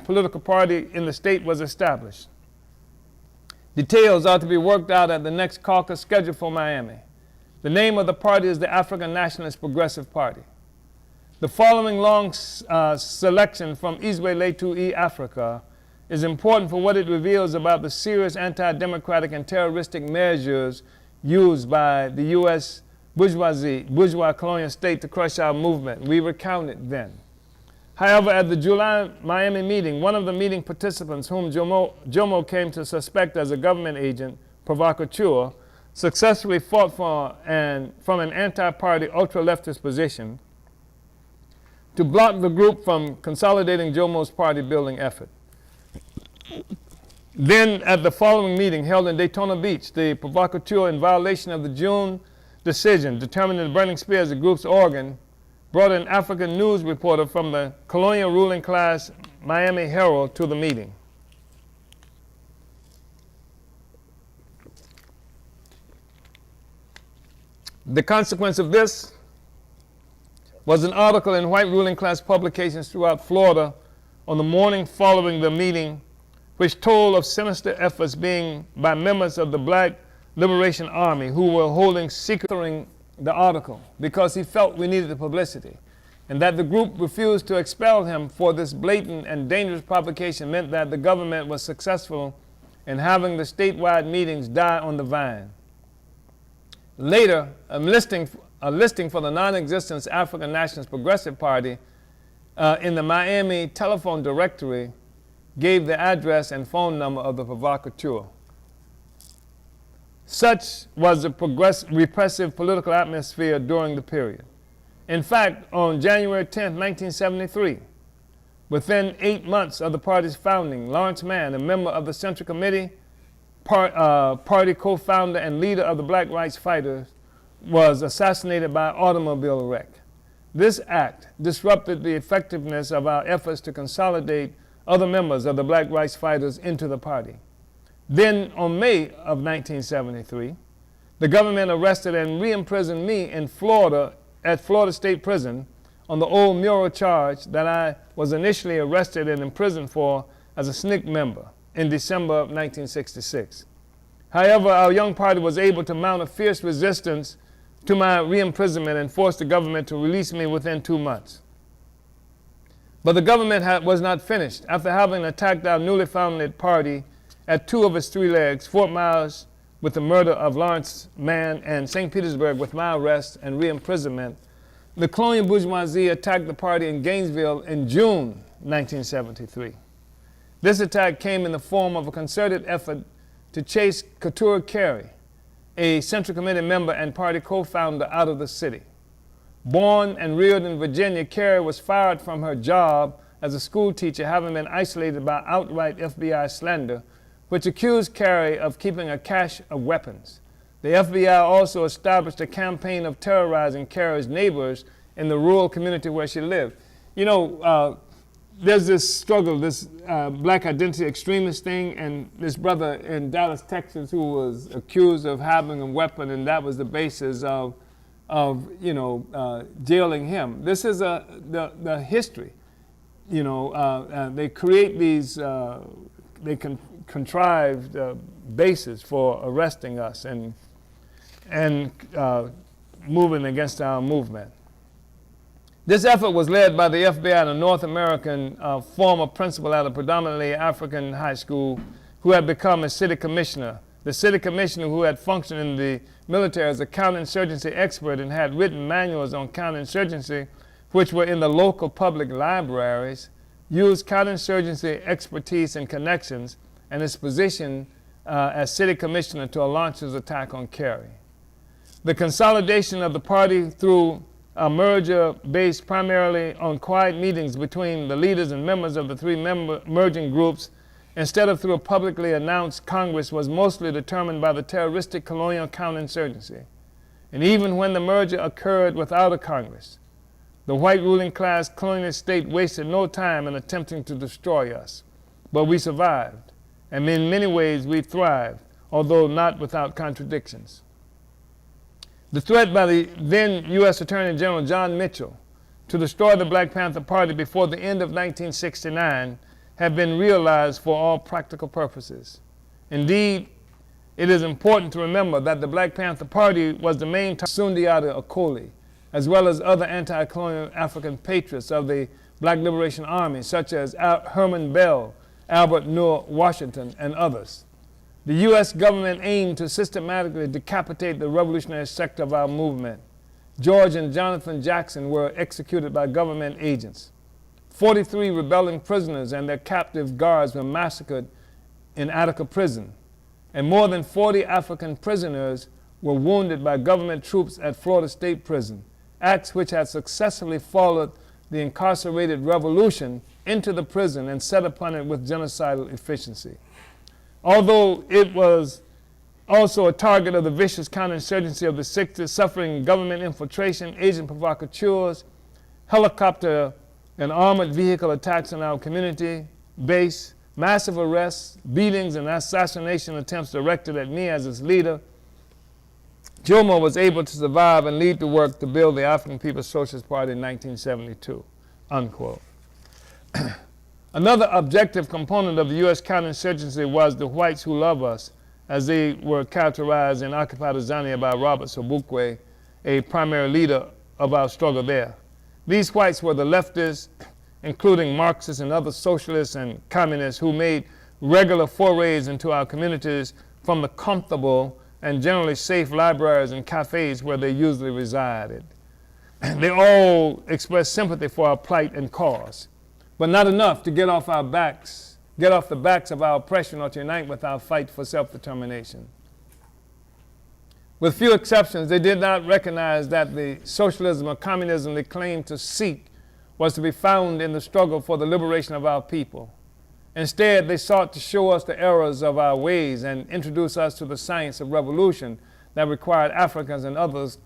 Speaker 2: political party in the state was established. Details are to be worked out at the next caucus scheduled for Miami. The name of the party is the African Nationalist Progressive Party. The following long selection from Izwe-Letu Africa is important for what it reveals about the serious anti-democratic and terroristic measures used by the U.S. bourgeois colonial state to crush our movement. We recounted then. However, at the July Miami meeting, one of the meeting participants whom JOMO came to suspect as a government agent, provocateur, successfully fought from an anti-party ultra-leftist position to block the group from consolidating JOMO's party-building effort. Then, at the following meeting held in Daytona Beach, the provocateur, in violation of the June decision determining the Burning Spear as the group's organ, brought an African news reporter from the colonial ruling class Miami Herald to the meeting. The consequence of this was an article in white ruling class publications throughout Florida on the morning following the meeting, which told of sinister efforts being by members of the Black Liberation Army who were holding secret the article because he felt we needed the publicity, and that the group refused to expel him for this blatant and dangerous provocation meant that the government was successful in having the statewide meetings die on the vine. Later, a listing for the non-existent African Nationalist Progressive Party in the Miami telephone directory gave the address and phone number of the provocateur. Such was the repressive political atmosphere during the period. In fact, on January 10, 1973, within 8 months of the party's founding, Lawrence Mann, a member of the Central Committee, party co-founder and leader of the Black Rights Fighters, was assassinated by automobile wreck. This act disrupted the effectiveness of our efforts to consolidate other members of the Black Rights Fighters into the party. Then, on May of 1973, the government arrested and re-imprisoned me in Florida at Florida State Prison on the old Murrah charge that I was initially arrested and imprisoned for as a SNCC member in December of 1966. However, our young party was able to mount a fierce resistance to my re-imprisonment and forced the government to release me within 2 months. But the government was not finished. After having attacked our newly founded party at 2 of its 3 legs, Fort Myers with the murder of Lawrence Mann and St. Petersburg with my arrest and re-imprisonment, the colonial bourgeoisie attacked the party in Gainesville in June 1973. This attack came in the form of a concerted effort to chase Couture Carey, a Central Committee member and party co-founder, out of the city. Born and reared in Virginia, Carey was fired from her job as a school teacher, having been isolated by outright FBI slander, which accused Carey of keeping a cache of weapons. The FBI also established a campaign of terrorizing Carey's neighbors in the rural community where she lived. You know, there's this struggle, this black identity extremist thing, and this brother in Dallas, Texas, who was accused of having a weapon, and that was the basis of jailing him. This is the history. You know, they create these, contrived bases for arresting us and moving against our movement. This effort was led by the FBI and a North American former principal at a predominantly African high school who had become a city commissioner. The city commissioner, who had functioned in the military as a counterinsurgency expert and had written manuals on counterinsurgency, which were in the local public libraries, used counterinsurgency expertise and connections and his position as city commissioner to launch his attack on Carey. The consolidation of the party through a merger based primarily on quiet meetings between the leaders and members of the 3 merging groups, instead of through a publicly announced Congress, was mostly determined by the terroristic colonial counterinsurgency. And even when the merger occurred without a Congress, the white ruling class colonial state wasted no time in attempting to destroy us. But we survived, and in many ways we thrived, although not without contradictions. The threat by the then U.S. Attorney General John Mitchell to destroy the Black Panther Party before the end of 1969 had been realized for all practical purposes. Indeed, it is important to remember that the Black Panther Party was the main target of Sundiata Acoli, as well as other anti-colonial African patriots of the Black Liberation Army, such as Herman Bell, Albert Noor Washington, and others. The U.S. government aimed to systematically decapitate the revolutionary sector of our movement. George and Jonathan Jackson were executed by government agents. 43 rebelling prisoners and their captive guards were massacred in Attica prison, and more than 40 African prisoners were wounded by government troops at Florida State Prison, acts which had successfully followed the incarcerated revolution into the prison and set upon it with genocidal efficiency. Although it was also a target of the vicious counterinsurgency of the 60s, suffering government infiltration, agent provocateurs, helicopter and armored vehicle attacks on our community base, massive arrests, beatings, and assassination attempts directed at me as its leader, Jomo was able to survive and lead the work to build the African People's Socialist Party in 1972, unquote. Another objective component of the U.S. counterinsurgency was the whites who love us, as they were characterized in Occupy Tanzania by Robert Sobukwe, a primary leader of our struggle there. These whites were the leftists, including Marxists and other socialists and communists, who made regular forays into our communities from the comfortable and generally safe libraries and cafes where they usually resided. They all expressed sympathy for our plight and cause, but not enough to get off the backs of our oppression or to unite with our fight for self-determination. With few exceptions, they did not recognize that the socialism or communism they claimed to seek was to be found in the struggle for the liberation of our people. Instead, they sought to show us the errors of our ways and introduce us to the science of revolution that required Africans and others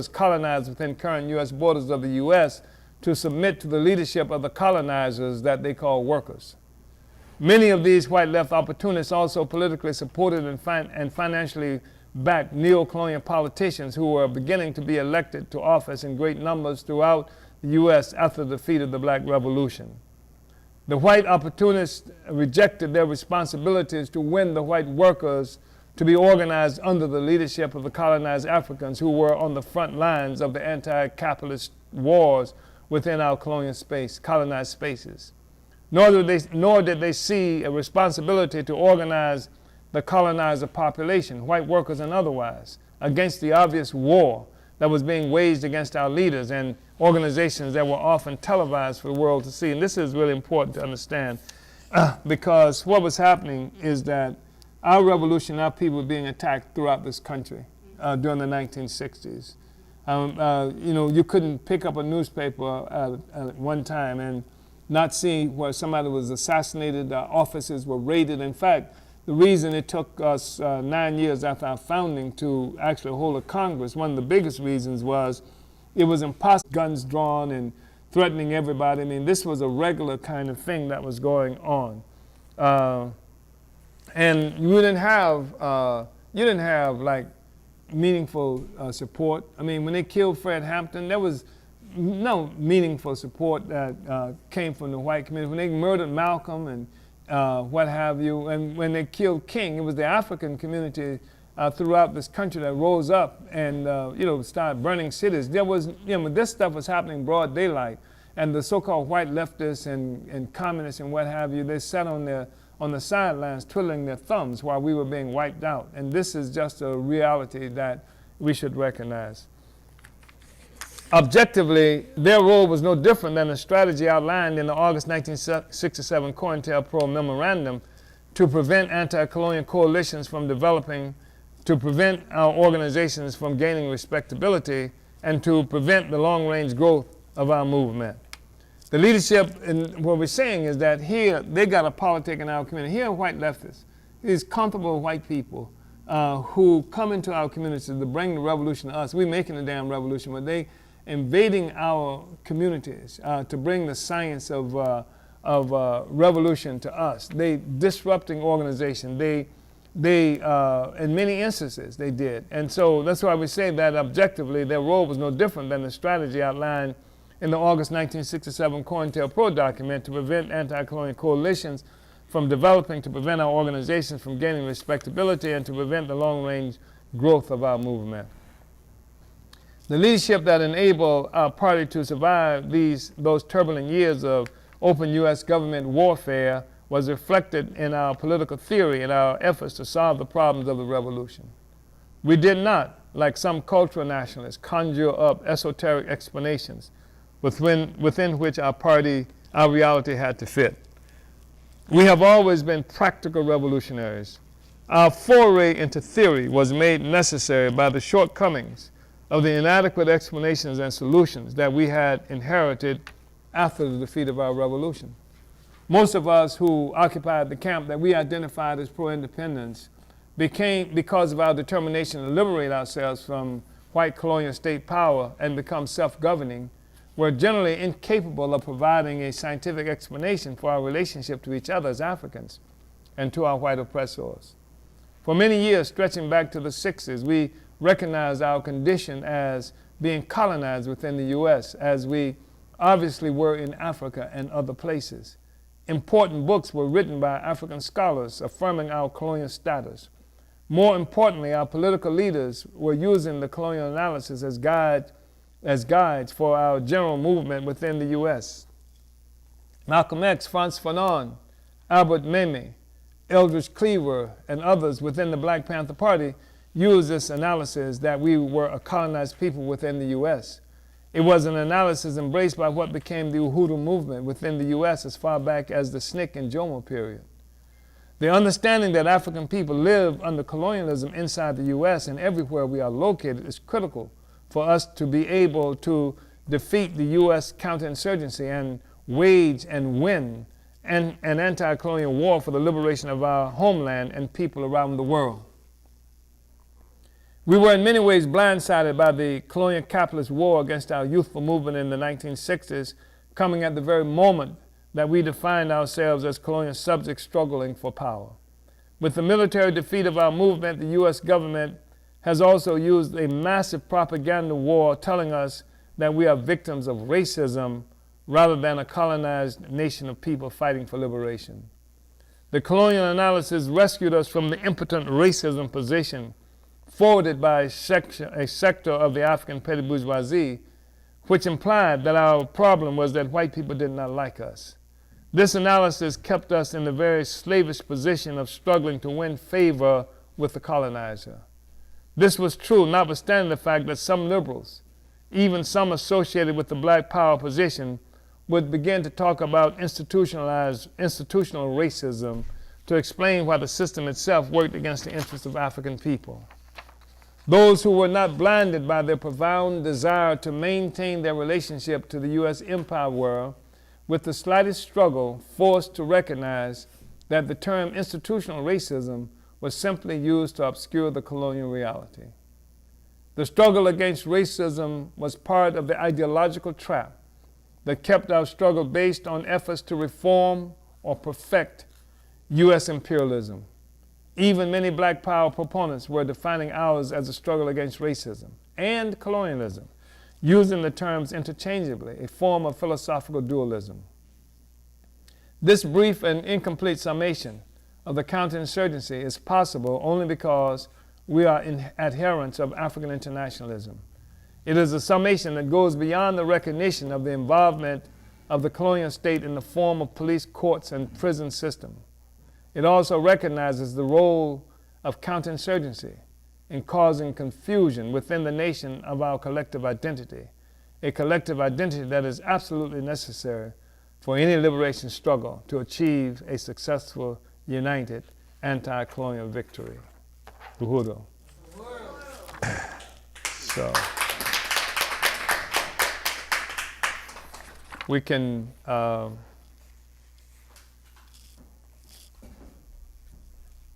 Speaker 2: colonized within current U.S. borders of the U.S. to submit to the leadership of the colonizers that they call workers. Many of these white left opportunists also politically supported and financially backed neo-colonial politicians who were beginning to be elected to office in great numbers throughout the U.S. after the defeat of the Black Revolution. The white opportunists rejected their responsibilities to win the white workers to be organized under the leadership of the colonized Africans who were on the front lines of the anti-capitalist wars within our colonial space, colonized spaces. Nor did they see a responsibility to organize the colonizer population, white workers and otherwise, against the obvious war that was being waged against our leaders and organizations that were often televised for the world to see. And this is really important to understand because what was happening is that our revolution, our people were being attacked throughout this country during the 1960s. You couldn't pick up a newspaper at one time and not see where somebody was assassinated, offices were raided. In fact, the reason it took us 9 years after our founding to actually hold a Congress, one of the biggest reasons was it was impossible, guns drawn and threatening everybody. I mean, this was a regular kind of thing that was going on. And you didn't have like meaningful support. I mean, when they killed Fred Hampton, there was no meaningful support that came from the white community. When they murdered Malcolm and what have you, and when they killed King, it was the African community throughout this country that rose up and started burning cities. There was, when this stuff was happening in broad daylight, and the so-called white leftists and communists and what have you, they sat on the sidelines twiddling their thumbs while we were being wiped out. And this is just a reality that we should recognize. Objectively, their role was no different than the strategy outlined in the August 1967 COINTELPRO memorandum to prevent anti-colonial coalitions from developing, to prevent our organizations from gaining respectability, and to prevent the long-range growth of our movement. The leadership, and what we're saying is that here, they got a politic in our community. Here are white leftists, these comfortable white people who come into our communities to bring the revolution to us. We're making the damn revolution, but they invading our communities to bring the science of revolution to us. They disrupting organization. They in many instances, they did. And so that's why we say that objectively, their role was no different than the strategy outlined in the August 1967 COINTELPRO document to prevent anti-colonial coalitions from developing, to prevent our organizations from gaining respectability, and to prevent the long-range growth of our movement. The leadership that enabled our party to survive those turbulent years of open U.S. government warfare was reflected in our political theory and our efforts to solve the problems of the revolution. We did not, like some cultural nationalists, conjure up esoteric explanations within which our reality had to fit. We have always been practical revolutionaries. Our foray into theory was made necessary by the shortcomings of the inadequate explanations and solutions that we had inherited after the defeat of our revolution. Most of us who occupied the camp that we identified as pro-independence became, because of our determination to liberate ourselves from white colonial state power and become self-governing, were generally incapable of providing a scientific explanation for our relationship to each other as Africans and to our white oppressors. For many years, stretching back to the 60s, we recognized our condition as being colonized within the U.S., as we obviously were in Africa and other places. Important books were written by African scholars affirming our colonial status. More importantly, our political leaders were using the colonial analysis as guides for our general movement within the U.S. Malcolm X, Frantz Fanon, Albert Memmi, Eldridge Cleaver, and others within the Black Panther Party used this analysis that we were a colonized people within the U.S. It was an analysis embraced by what became the Uhuru movement within the U.S. as far back as the SNCC and Jomo period. The understanding that African people live under colonialism inside the U.S. and everywhere we are located is critical for us to be able to defeat the U.S. counterinsurgency and wage and win an anti-colonial war for the liberation of our homeland and people around the world. We were in many ways blindsided by the colonial capitalist war against our youthful movement in the 1960s, coming at the very moment that we defined ourselves as colonial subjects struggling for power. With the military defeat of our movement, the U.S. government has also used a massive propaganda war telling us that we are victims of racism rather than a colonized nation of people fighting for liberation. The colonial analysis rescued us from the impotent racism position forwarded by a sector of the African petty bourgeoisie, which implied that our problem was that white people did not like us. This analysis kept us in the very slavish position of struggling to win favor with the colonizer. This was true notwithstanding the fact that some liberals, even some associated with the black power position, would begin to talk about institutional racism to explain why the system itself worked against the interests of African people. Those who were not blinded by their profound desire to maintain their relationship to the U.S. empire were, with the slightest struggle, forced to recognize that the term institutional racism was simply used to obscure the colonial reality. The struggle against racism was part of the ideological trap that kept our struggle based on efforts to reform or perfect U.S. imperialism. Even many black power proponents were defining ours as a struggle against racism and colonialism, using the terms interchangeably, a form of philosophical dualism. This brief and incomplete summation of the counterinsurgency is possible only because we are adherents of African internationalism. It is a summation that goes beyond the recognition of the involvement of the colonial state in the form of police, courts, and prison system. It also recognizes the role of counterinsurgency in causing confusion within the nation of our collective identity, a collective identity that is absolutely necessary for any liberation struggle to achieve a successful, united, anti-colonial victory. Uhuru. So, we can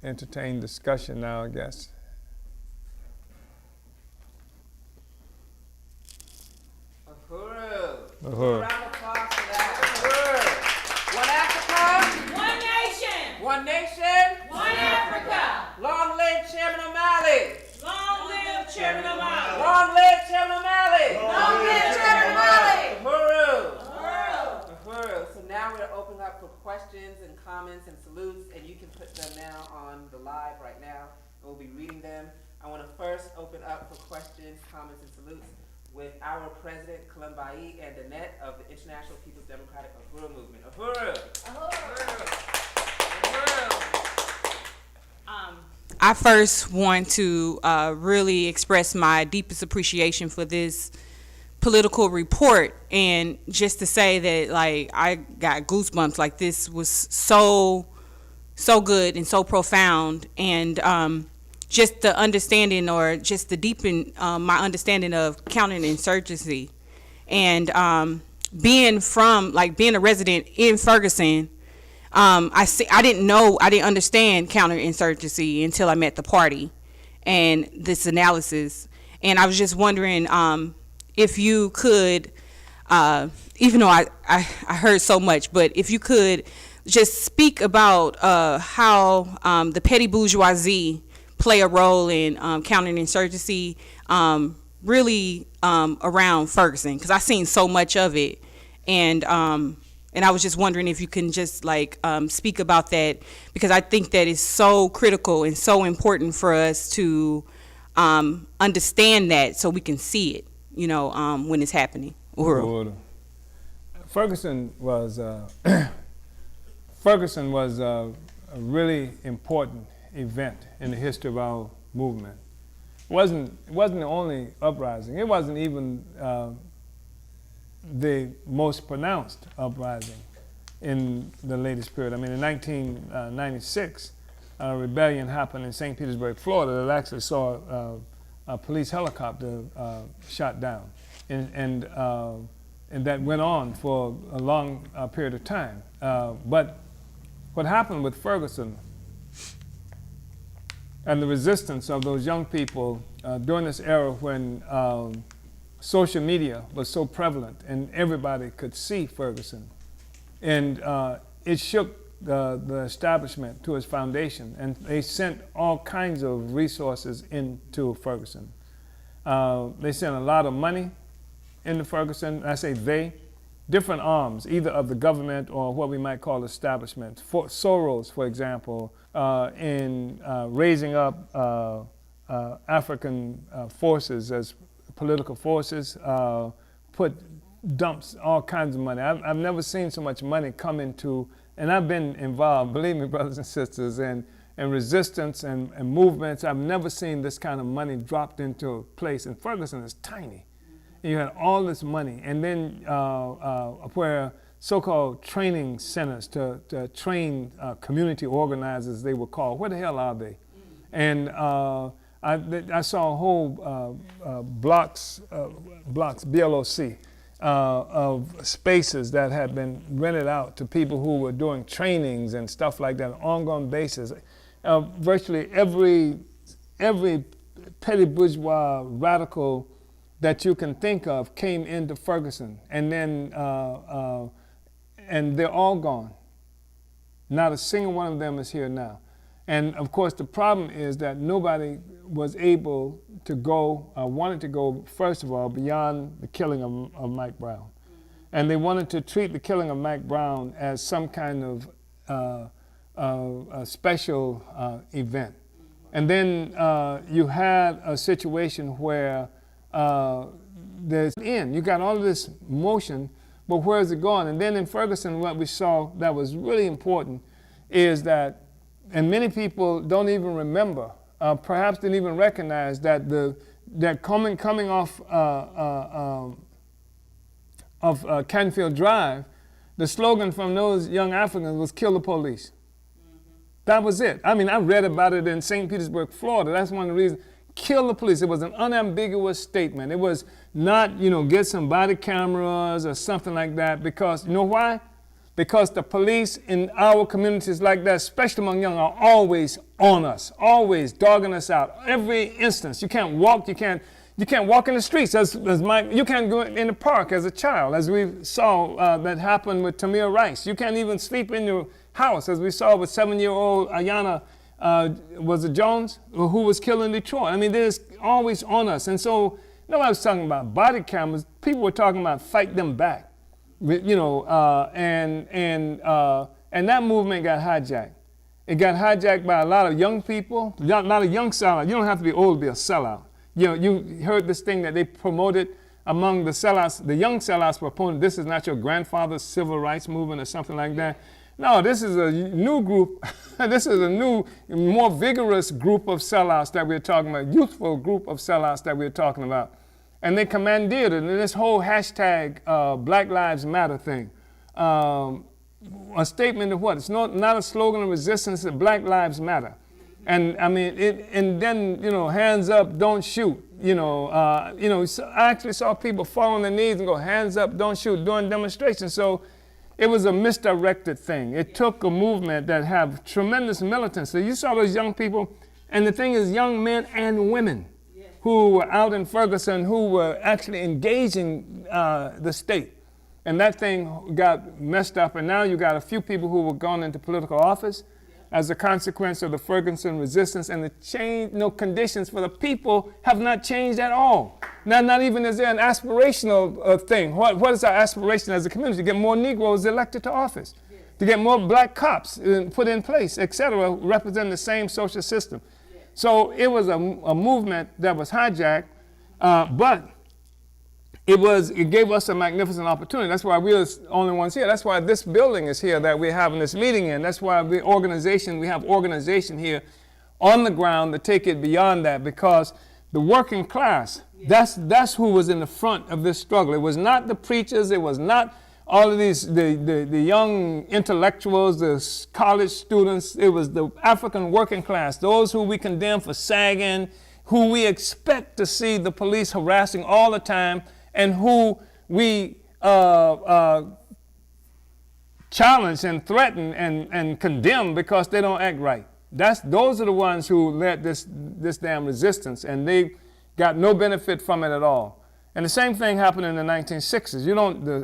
Speaker 2: entertain discussion now, I guess.
Speaker 1: Uhuru.
Speaker 2: Uhuru.
Speaker 1: Round of applause for that. Uhuru. One Africa.
Speaker 3: One nation.
Speaker 1: One nation.
Speaker 3: One Africa.
Speaker 1: Long live Chairman O'Malley.
Speaker 3: Long live Chairman O'Malley.
Speaker 1: Long live Chairman O'Malley.
Speaker 3: Long live Chairman O'Malley.
Speaker 1: Uhuru.
Speaker 3: Uhuru.
Speaker 1: Uhuru. So now we're opening up for questions and comments and salutes, and you can put them now on the live right now, and we'll be reading them. I want to first open up for questions, comments, and salutes with our president, Kalambai and Annette of the International People's Democratic Uhuru Movement. Uhuru!
Speaker 4: I first want to really express my deepest appreciation for this political report, and just to say that, like, I got goosebumps. Like, this was so good and so profound, and just the understanding, or just the deepen my understanding of counterinsurgency, and being a resident in Ferguson. I didn't understand counterinsurgency until I met the party and this analysis, and I was just wondering if you could, even though I heard so much, but if you could just speak about how the petty bourgeoisie play a role in counterinsurgency, really around Ferguson, because I've seen so much of it, and I was just wondering if you can just speak about that, because I think that is so critical and so important for us to understand that, so we can see it, when it's happening. Uhuru.
Speaker 2: Ferguson was a really important event in the history of our movement. It wasn't the only uprising. It wasn't even the most pronounced uprising in the latest period. I mean, in 1996, rebellion happened in St. Petersburg, Florida, that actually saw a police helicopter shot down. And that went on for a long period of time. But what happened with Ferguson and the resistance of those young people during this era when social media was so prevalent and everybody could see Ferguson, and it shook the establishment to its foundation, and they sent all kinds of resources into Ferguson. They sent a lot of money into Ferguson. I say they, different arms, either of the government or what we might call establishment. Soros, for example, in raising up African forces as political forces, dumps all kinds of money. I've never seen so much money come into, and I've been involved, believe me, brothers and sisters, in resistance and movements. I've never seen this kind of money dropped into a place. And Ferguson is tiny. And you had all this money. And then where so-called training centers to train community organizers, they were called. Where the hell are they? And I saw a whole blocks, BLOC, of spaces that had been rented out to people who were doing trainings and stuff like that on an ongoing basis. Virtually every petty bourgeois radical that you can think of came into Ferguson, and then and they're all gone. Not a single one of them is here now. And of course the problem is that nobody was able to go, wanted to go, first of all, beyond the killing of Mike Brown. And they wanted to treat the killing of Mike Brown as some kind of a special event. And then you had a situation where you got all of this motion, but where is it going? And then in Ferguson, what we saw that was really important is that, and many people don't even remember, perhaps didn't even recognize that that coming off of Canfield Drive, the slogan from those young Africans was "Kill the police." That was it. I mean, I read about it in St. Petersburg, Florida. That's one of the reasons. Kill the police. It was an unambiguous statement. It was not, get some body cameras or something like that, because, you know why? Because the police in our communities like that, especially among young, are always on us, always dogging us out. Every instance. You can't walk, you can't walk in the streets you can't go in the park as a child, as we saw that happened with Tamir Rice. You can't even sleep in your house, as we saw with 7-year-old Ayanna, was it Jones, who was killed in Detroit. I mean, they're always on us. And so, nobody was talking about body cameras. People were talking about fight them back, and that movement got hijacked. It got hijacked by a lot of young people, a lot of young sellouts. You don't have to be old to be a sellout. You heard this thing that they promoted among the sellouts. The young sellouts proponent, this is not your grandfather's civil rights movement or something like that. No, this is a new group. This is a new, more vigorous group of sellouts that we're talking about, youthful group of sellouts that we're talking about. And they commandeered it. And this whole hashtag Black Lives Matter thing, a statement of what? It's not a slogan of resistance, it's Black Lives Matter. And I mean, and then, hands up, don't shoot. I actually saw people fall on their knees and go, hands up, don't shoot, during demonstrations. So it was a misdirected thing. It took a movement that had tremendous militancy. You saw those young people, and the thing is, young men and women who were out in Ferguson, who were actually engaging the state. And that thing got messed up, and now you got a few people who were gone into political office as a consequence of the Ferguson resistance, and the conditions for the people have not changed at all. Now, not even is there an aspirational thing. What is our aspiration as a community? To get more Negroes elected to office, to get more black cops put in place, etc., representing the same social system. So it was a movement that was hijacked, but it gave us a magnificent opportunity. That's why we're the only ones here. That's why this building is here that we're having this meeting in. That's why we have organization here on the ground to take it beyond that, because the working class, that's who was in the front of this struggle. It was not the preachers, it was not all of these, the young intellectuals, the college students. It was the African working class, those who we condemn for sagging, who we expect to see the police harassing all the time, and who we challenge and threaten and condemn because they don't act right. Those are the ones who led this damn resistance, and they got no benefit from it at all. And the same thing happened in the 1960s.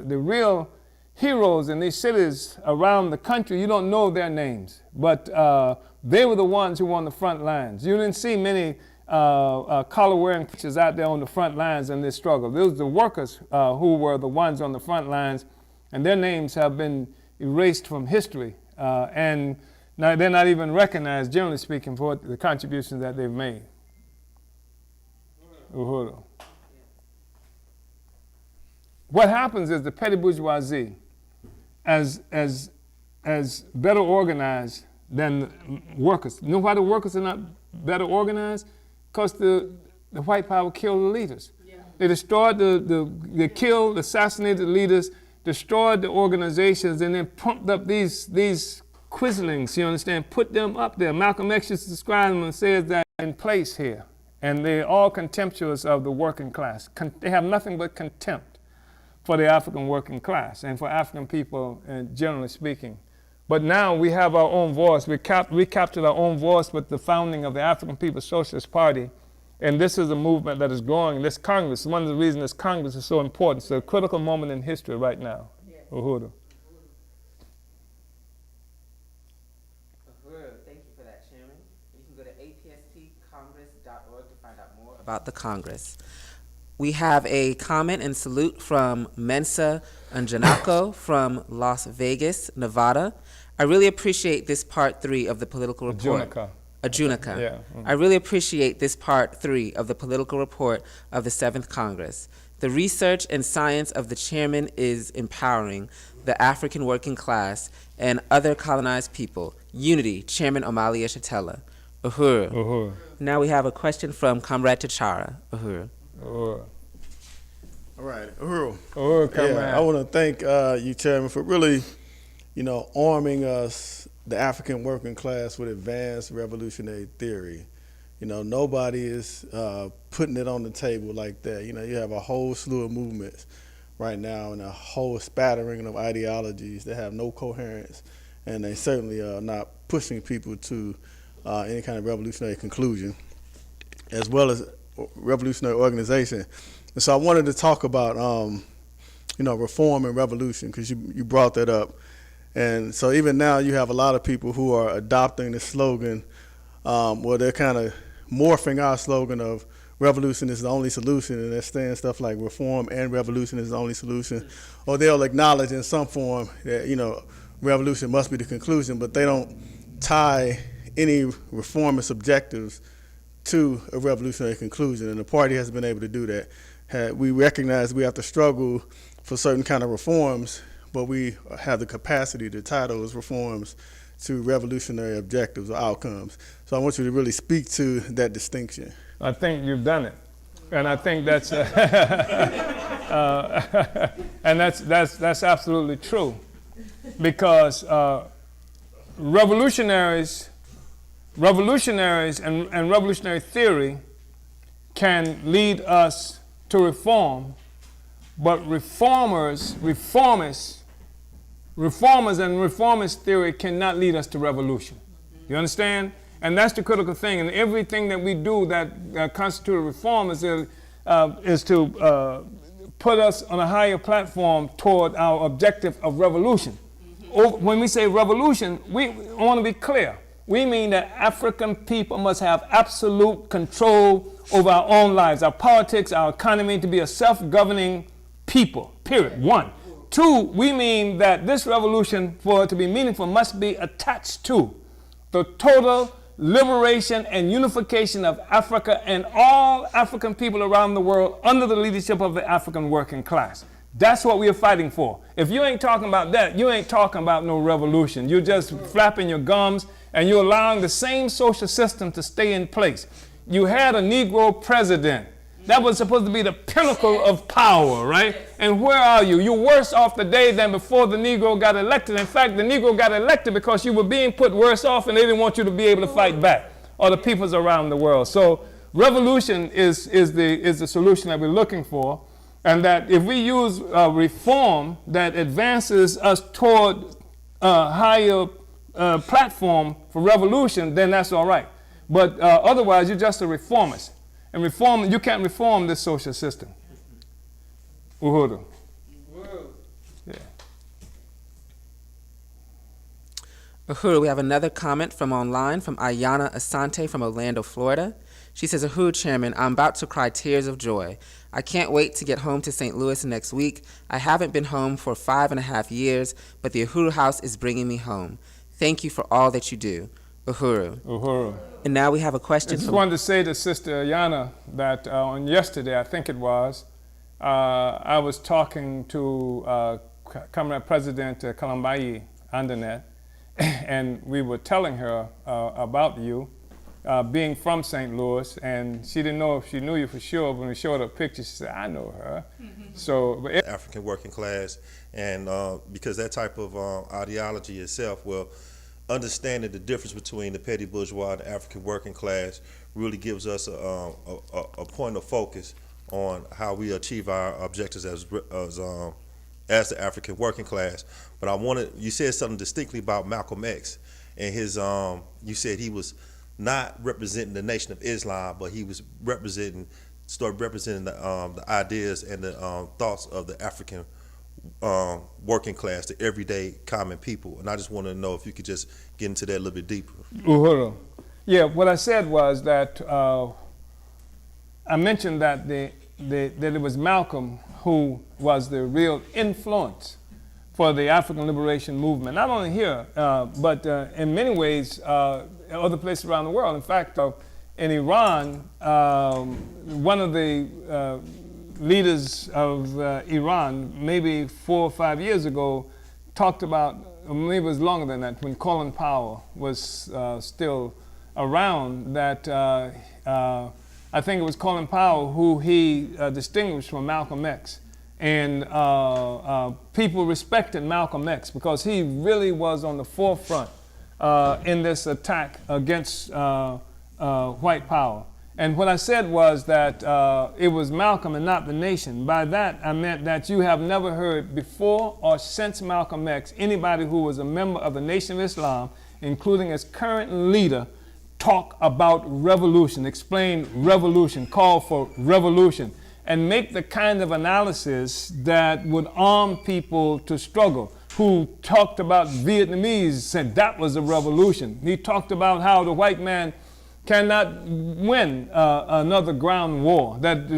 Speaker 2: The real heroes in these cities around the country, you don't know their names, but they were the ones who were on the front lines. You didn't see many collar-wearing preachers out there on the front lines in this struggle. Those were the workers who were the ones on the front lines, and their names have been erased from history, and now they're not even recognized, generally speaking, for the contributions that they've made. Uhuru. What happens is the petty bourgeoisie, as better organized than workers. You know why the workers are not better organized? Because the white power killed the leaders. Yeah. They destroyed they killed, assassinated the leaders, destroyed the organizations, and then pumped up these quislings, you understand, put them up there. Malcolm X used to describe them and says that in place here. And they're all contemptuous of the working class. They have nothing but contempt for the African working class and for African people, generally speaking. But now we have our own voice. We captured our own voice with the founding of the African People's Socialist Party. And this is a movement that is growing. This Congress, one of the reasons this Congress is so important. It's a critical moment in history right now. Yes. Uhuru.
Speaker 1: Uhuru, thank you for that, Chairman. You can go to apstcongress.org to find out more about the Congress. We have a comment and salute from Mensa Anjanako from Las Vegas, Nevada. I really appreciate this part 3 of the political report. Ajunica.
Speaker 2: Yeah.
Speaker 1: I really appreciate this part 3 of the political report of the 7th Congress. The research and science of the chairman is empowering the African working class and other colonized people. Unity, Chairman Omali Shatella. Uhuru.
Speaker 2: Uhuru.
Speaker 1: Now we have a question from Comrade Tachara. Uhuru.
Speaker 2: Uhuru.
Speaker 5: All right, Uhuru.
Speaker 2: Uhuru, Comrade.
Speaker 5: Yeah, I want to thank you, Chairman, for really, arming us, the African working class, with advanced revolutionary theory. Nobody is putting it on the table like that. You have a whole slew of movements right now and a whole spattering of ideologies that have no coherence, and they certainly are not pushing people to any kind of revolutionary conclusion, as well as revolutionary organization. And so I wanted to talk about, reform and revolution, because you brought that up. And so even now you have a lot of people who are adopting the slogan, they're kind of morphing our slogan of revolution is the only solution, and they're saying stuff like reform and revolution is the only solution. Or they'll acknowledge in some form that, revolution must be the conclusion, but they don't tie any reformist objectives to a revolutionary conclusion. And the party has been able to do that. We recognize we have to struggle for certain kind of reforms, but we have the capacity to tie those reforms to revolutionary objectives or outcomes. So I want you to really speak to that distinction.
Speaker 2: I think you've done it, and I think that's and that's absolutely true, because revolutionaries and revolutionary theory can lead us to reform, but reformers and reformist theory cannot lead us to revolution. You understand? And that's the critical thing. And everything that we do that constitutes reform is to put us on a higher platform toward our objective of revolution. When we say revolution, we want to be clear. We mean that African people must have absolute control over our own lives, our politics, our economy, to be a self-governing people, period, 1. 2, we mean that this revolution, for it to be meaningful, must be attached to the total liberation and unification of Africa and all African people around the world under the leadership of the African working class. That's what we are fighting for. If you ain't talking about that, you ain't talking about no revolution. You're just flapping your gums, and you're allowing the same social system to stay in place. You had a Negro president That was supposed to be the pinnacle of power, right? And where are you? You're worse off today than before the Negro got elected. In fact, the Negro got elected because you were being put worse off and they didn't want you to be able to fight back, or the peoples around the world. So revolution is the solution that we're looking for. And that if we use reform that advances us toward a higher platform for revolution, then that's all right. But otherwise, you're just a reformist. And you can't reform this social system. Uhuru. Yeah.
Speaker 1: Uhuru, we have another comment from online from Ayana Asante from Orlando, Florida. She says, Uhuru Chairman, I'm about to cry tears of joy. I can't wait to get home to St. Louis next week. I haven't been home for 5.5 years, but the Uhuru House is bringing me home. Thank you for all that you do. Uhuru.
Speaker 2: Uhuru.
Speaker 1: And now we have a question.
Speaker 2: I just wanted to say to Sister Ayana that on yesterday, I think it was, I was talking to Comrade President Kalambayi Andernet, and we were telling her about you. Being from St. Louis, and she didn't know if she knew you for sure. When we showed her pictures, she said, I know her. So,
Speaker 6: African working class, and because that type of ideology itself, well, understanding the difference between the petty bourgeois and the African working class really gives us a point of focus on how we achieve our objectives as the African working class. But you said something distinctly about Malcolm X, and his, you said he was not representing the Nation of Islam, but he was started representing the ideas and the thoughts of the African working class, the everyday common people. And I just want to know if you could just get into that a little bit deeper.
Speaker 2: Uhuru. Yeah, what I said was that I mentioned that that it was Malcolm who was the real influence for the African liberation movement, not only here, but in many ways, other places around the world. In fact, in Iran, one of the leaders of Iran, maybe 4 or 5 years ago, talked about, or maybe it was longer than that, when Colin Powell was still around, that I think it was Colin Powell who he distinguished from Malcolm X. And people respected Malcolm X because he really was on the forefront in this attack against white power. And what I said was that it was Malcolm and not the nation. By that, I meant that you have never heard before or since Malcolm X anybody who was a member of the Nation of Islam, including its current leader, talk about revolution, explain revolution, call for revolution, and make the kind of analysis that would arm people to struggle. Who talked about Vietnamese, said that was a revolution. He talked about how the white man cannot win another ground war. That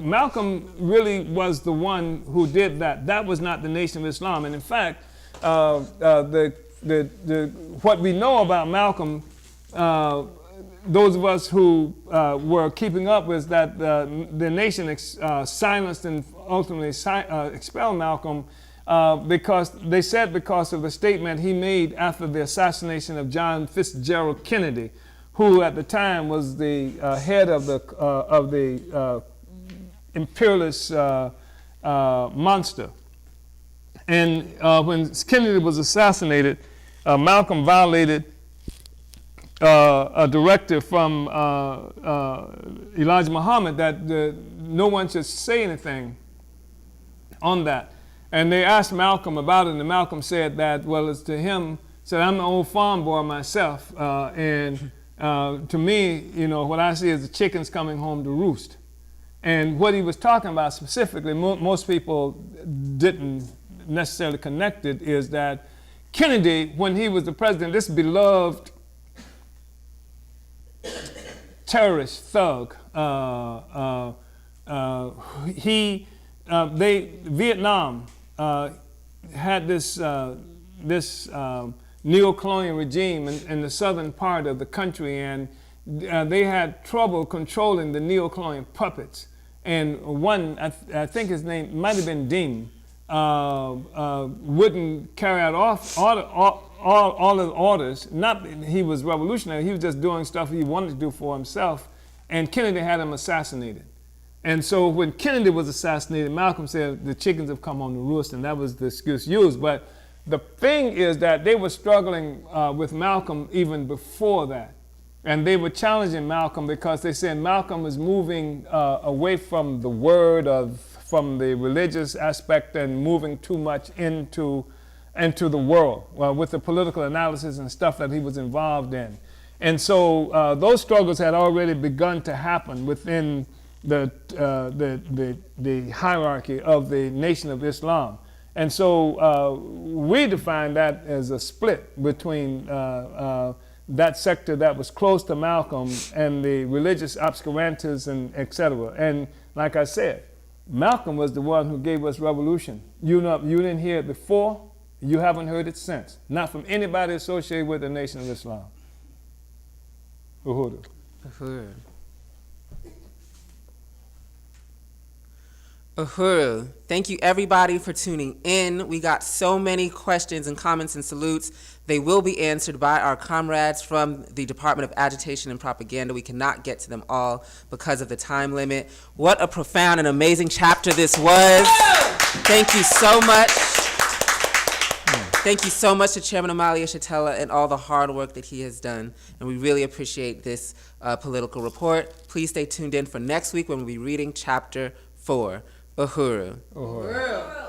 Speaker 2: Malcolm really was the one who did that. That was not the Nation of Islam. And in fact, what we know about Malcolm, those of us who were keeping up, was that the nation silenced and ultimately expelled Malcolm because they said because of the statement he made after the assassination of John Fitzgerald Kennedy, who at the time was the head of the imperialist monster. And when Kennedy was assassinated, Malcolm violated a directive from Elijah Muhammad that no one should say anything on that. And they asked Malcolm about it, and Malcolm said that, well, it's to him, said, I'm an old farm boy myself, and to me, you know, what I see is the chickens coming home to roost. And what he was talking about specifically, most people didn't necessarily connect it, is that Kennedy, when he was the president, this beloved terrorist thug, Vietnam had this neo-colonial regime in the southern part of the country, and they had trouble controlling the neo-colonial puppets. And one, I think his name might have been Ding, wouldn't carry out all of the orders. Not that he was revolutionary, he was just doing stuff he wanted to do for himself, and Kennedy had him assassinated. And so when Kennedy was assassinated, Malcolm said the chickens have come home to roost, and that was the excuse used. But the thing is that they were struggling with Malcolm even before that. And they were challenging Malcolm because they said Malcolm is moving away from the word, from the religious aspect, and moving too much into the world with the political analysis and stuff that he was involved in. And so those struggles had already begun to happen within the hierarchy of the Nation of Islam. And so we define that as a split between that sector that was close to Malcolm and the religious obscurantists and et cetera. And like I said, Malcolm was the one who gave us revolution. You didn't hear it before, you haven't heard it since. Not from anybody associated with the Nation of Islam. Uhuru.
Speaker 1: Uhuru. Uhuru. Thank you everybody for tuning in. We got so many questions and comments and salutes. They will be answered by our comrades from the Department of Agitation and Propaganda. We cannot get to them all because of the time limit. What a profound and amazing chapter this was. Thank you so much. Thank you so much to Chairman Amalia Shatella and all the hard work that he has done. And we really appreciate this political report. Please stay tuned in for next week when we'll be reading Chapter 4, Uhuru.
Speaker 2: Uhuru.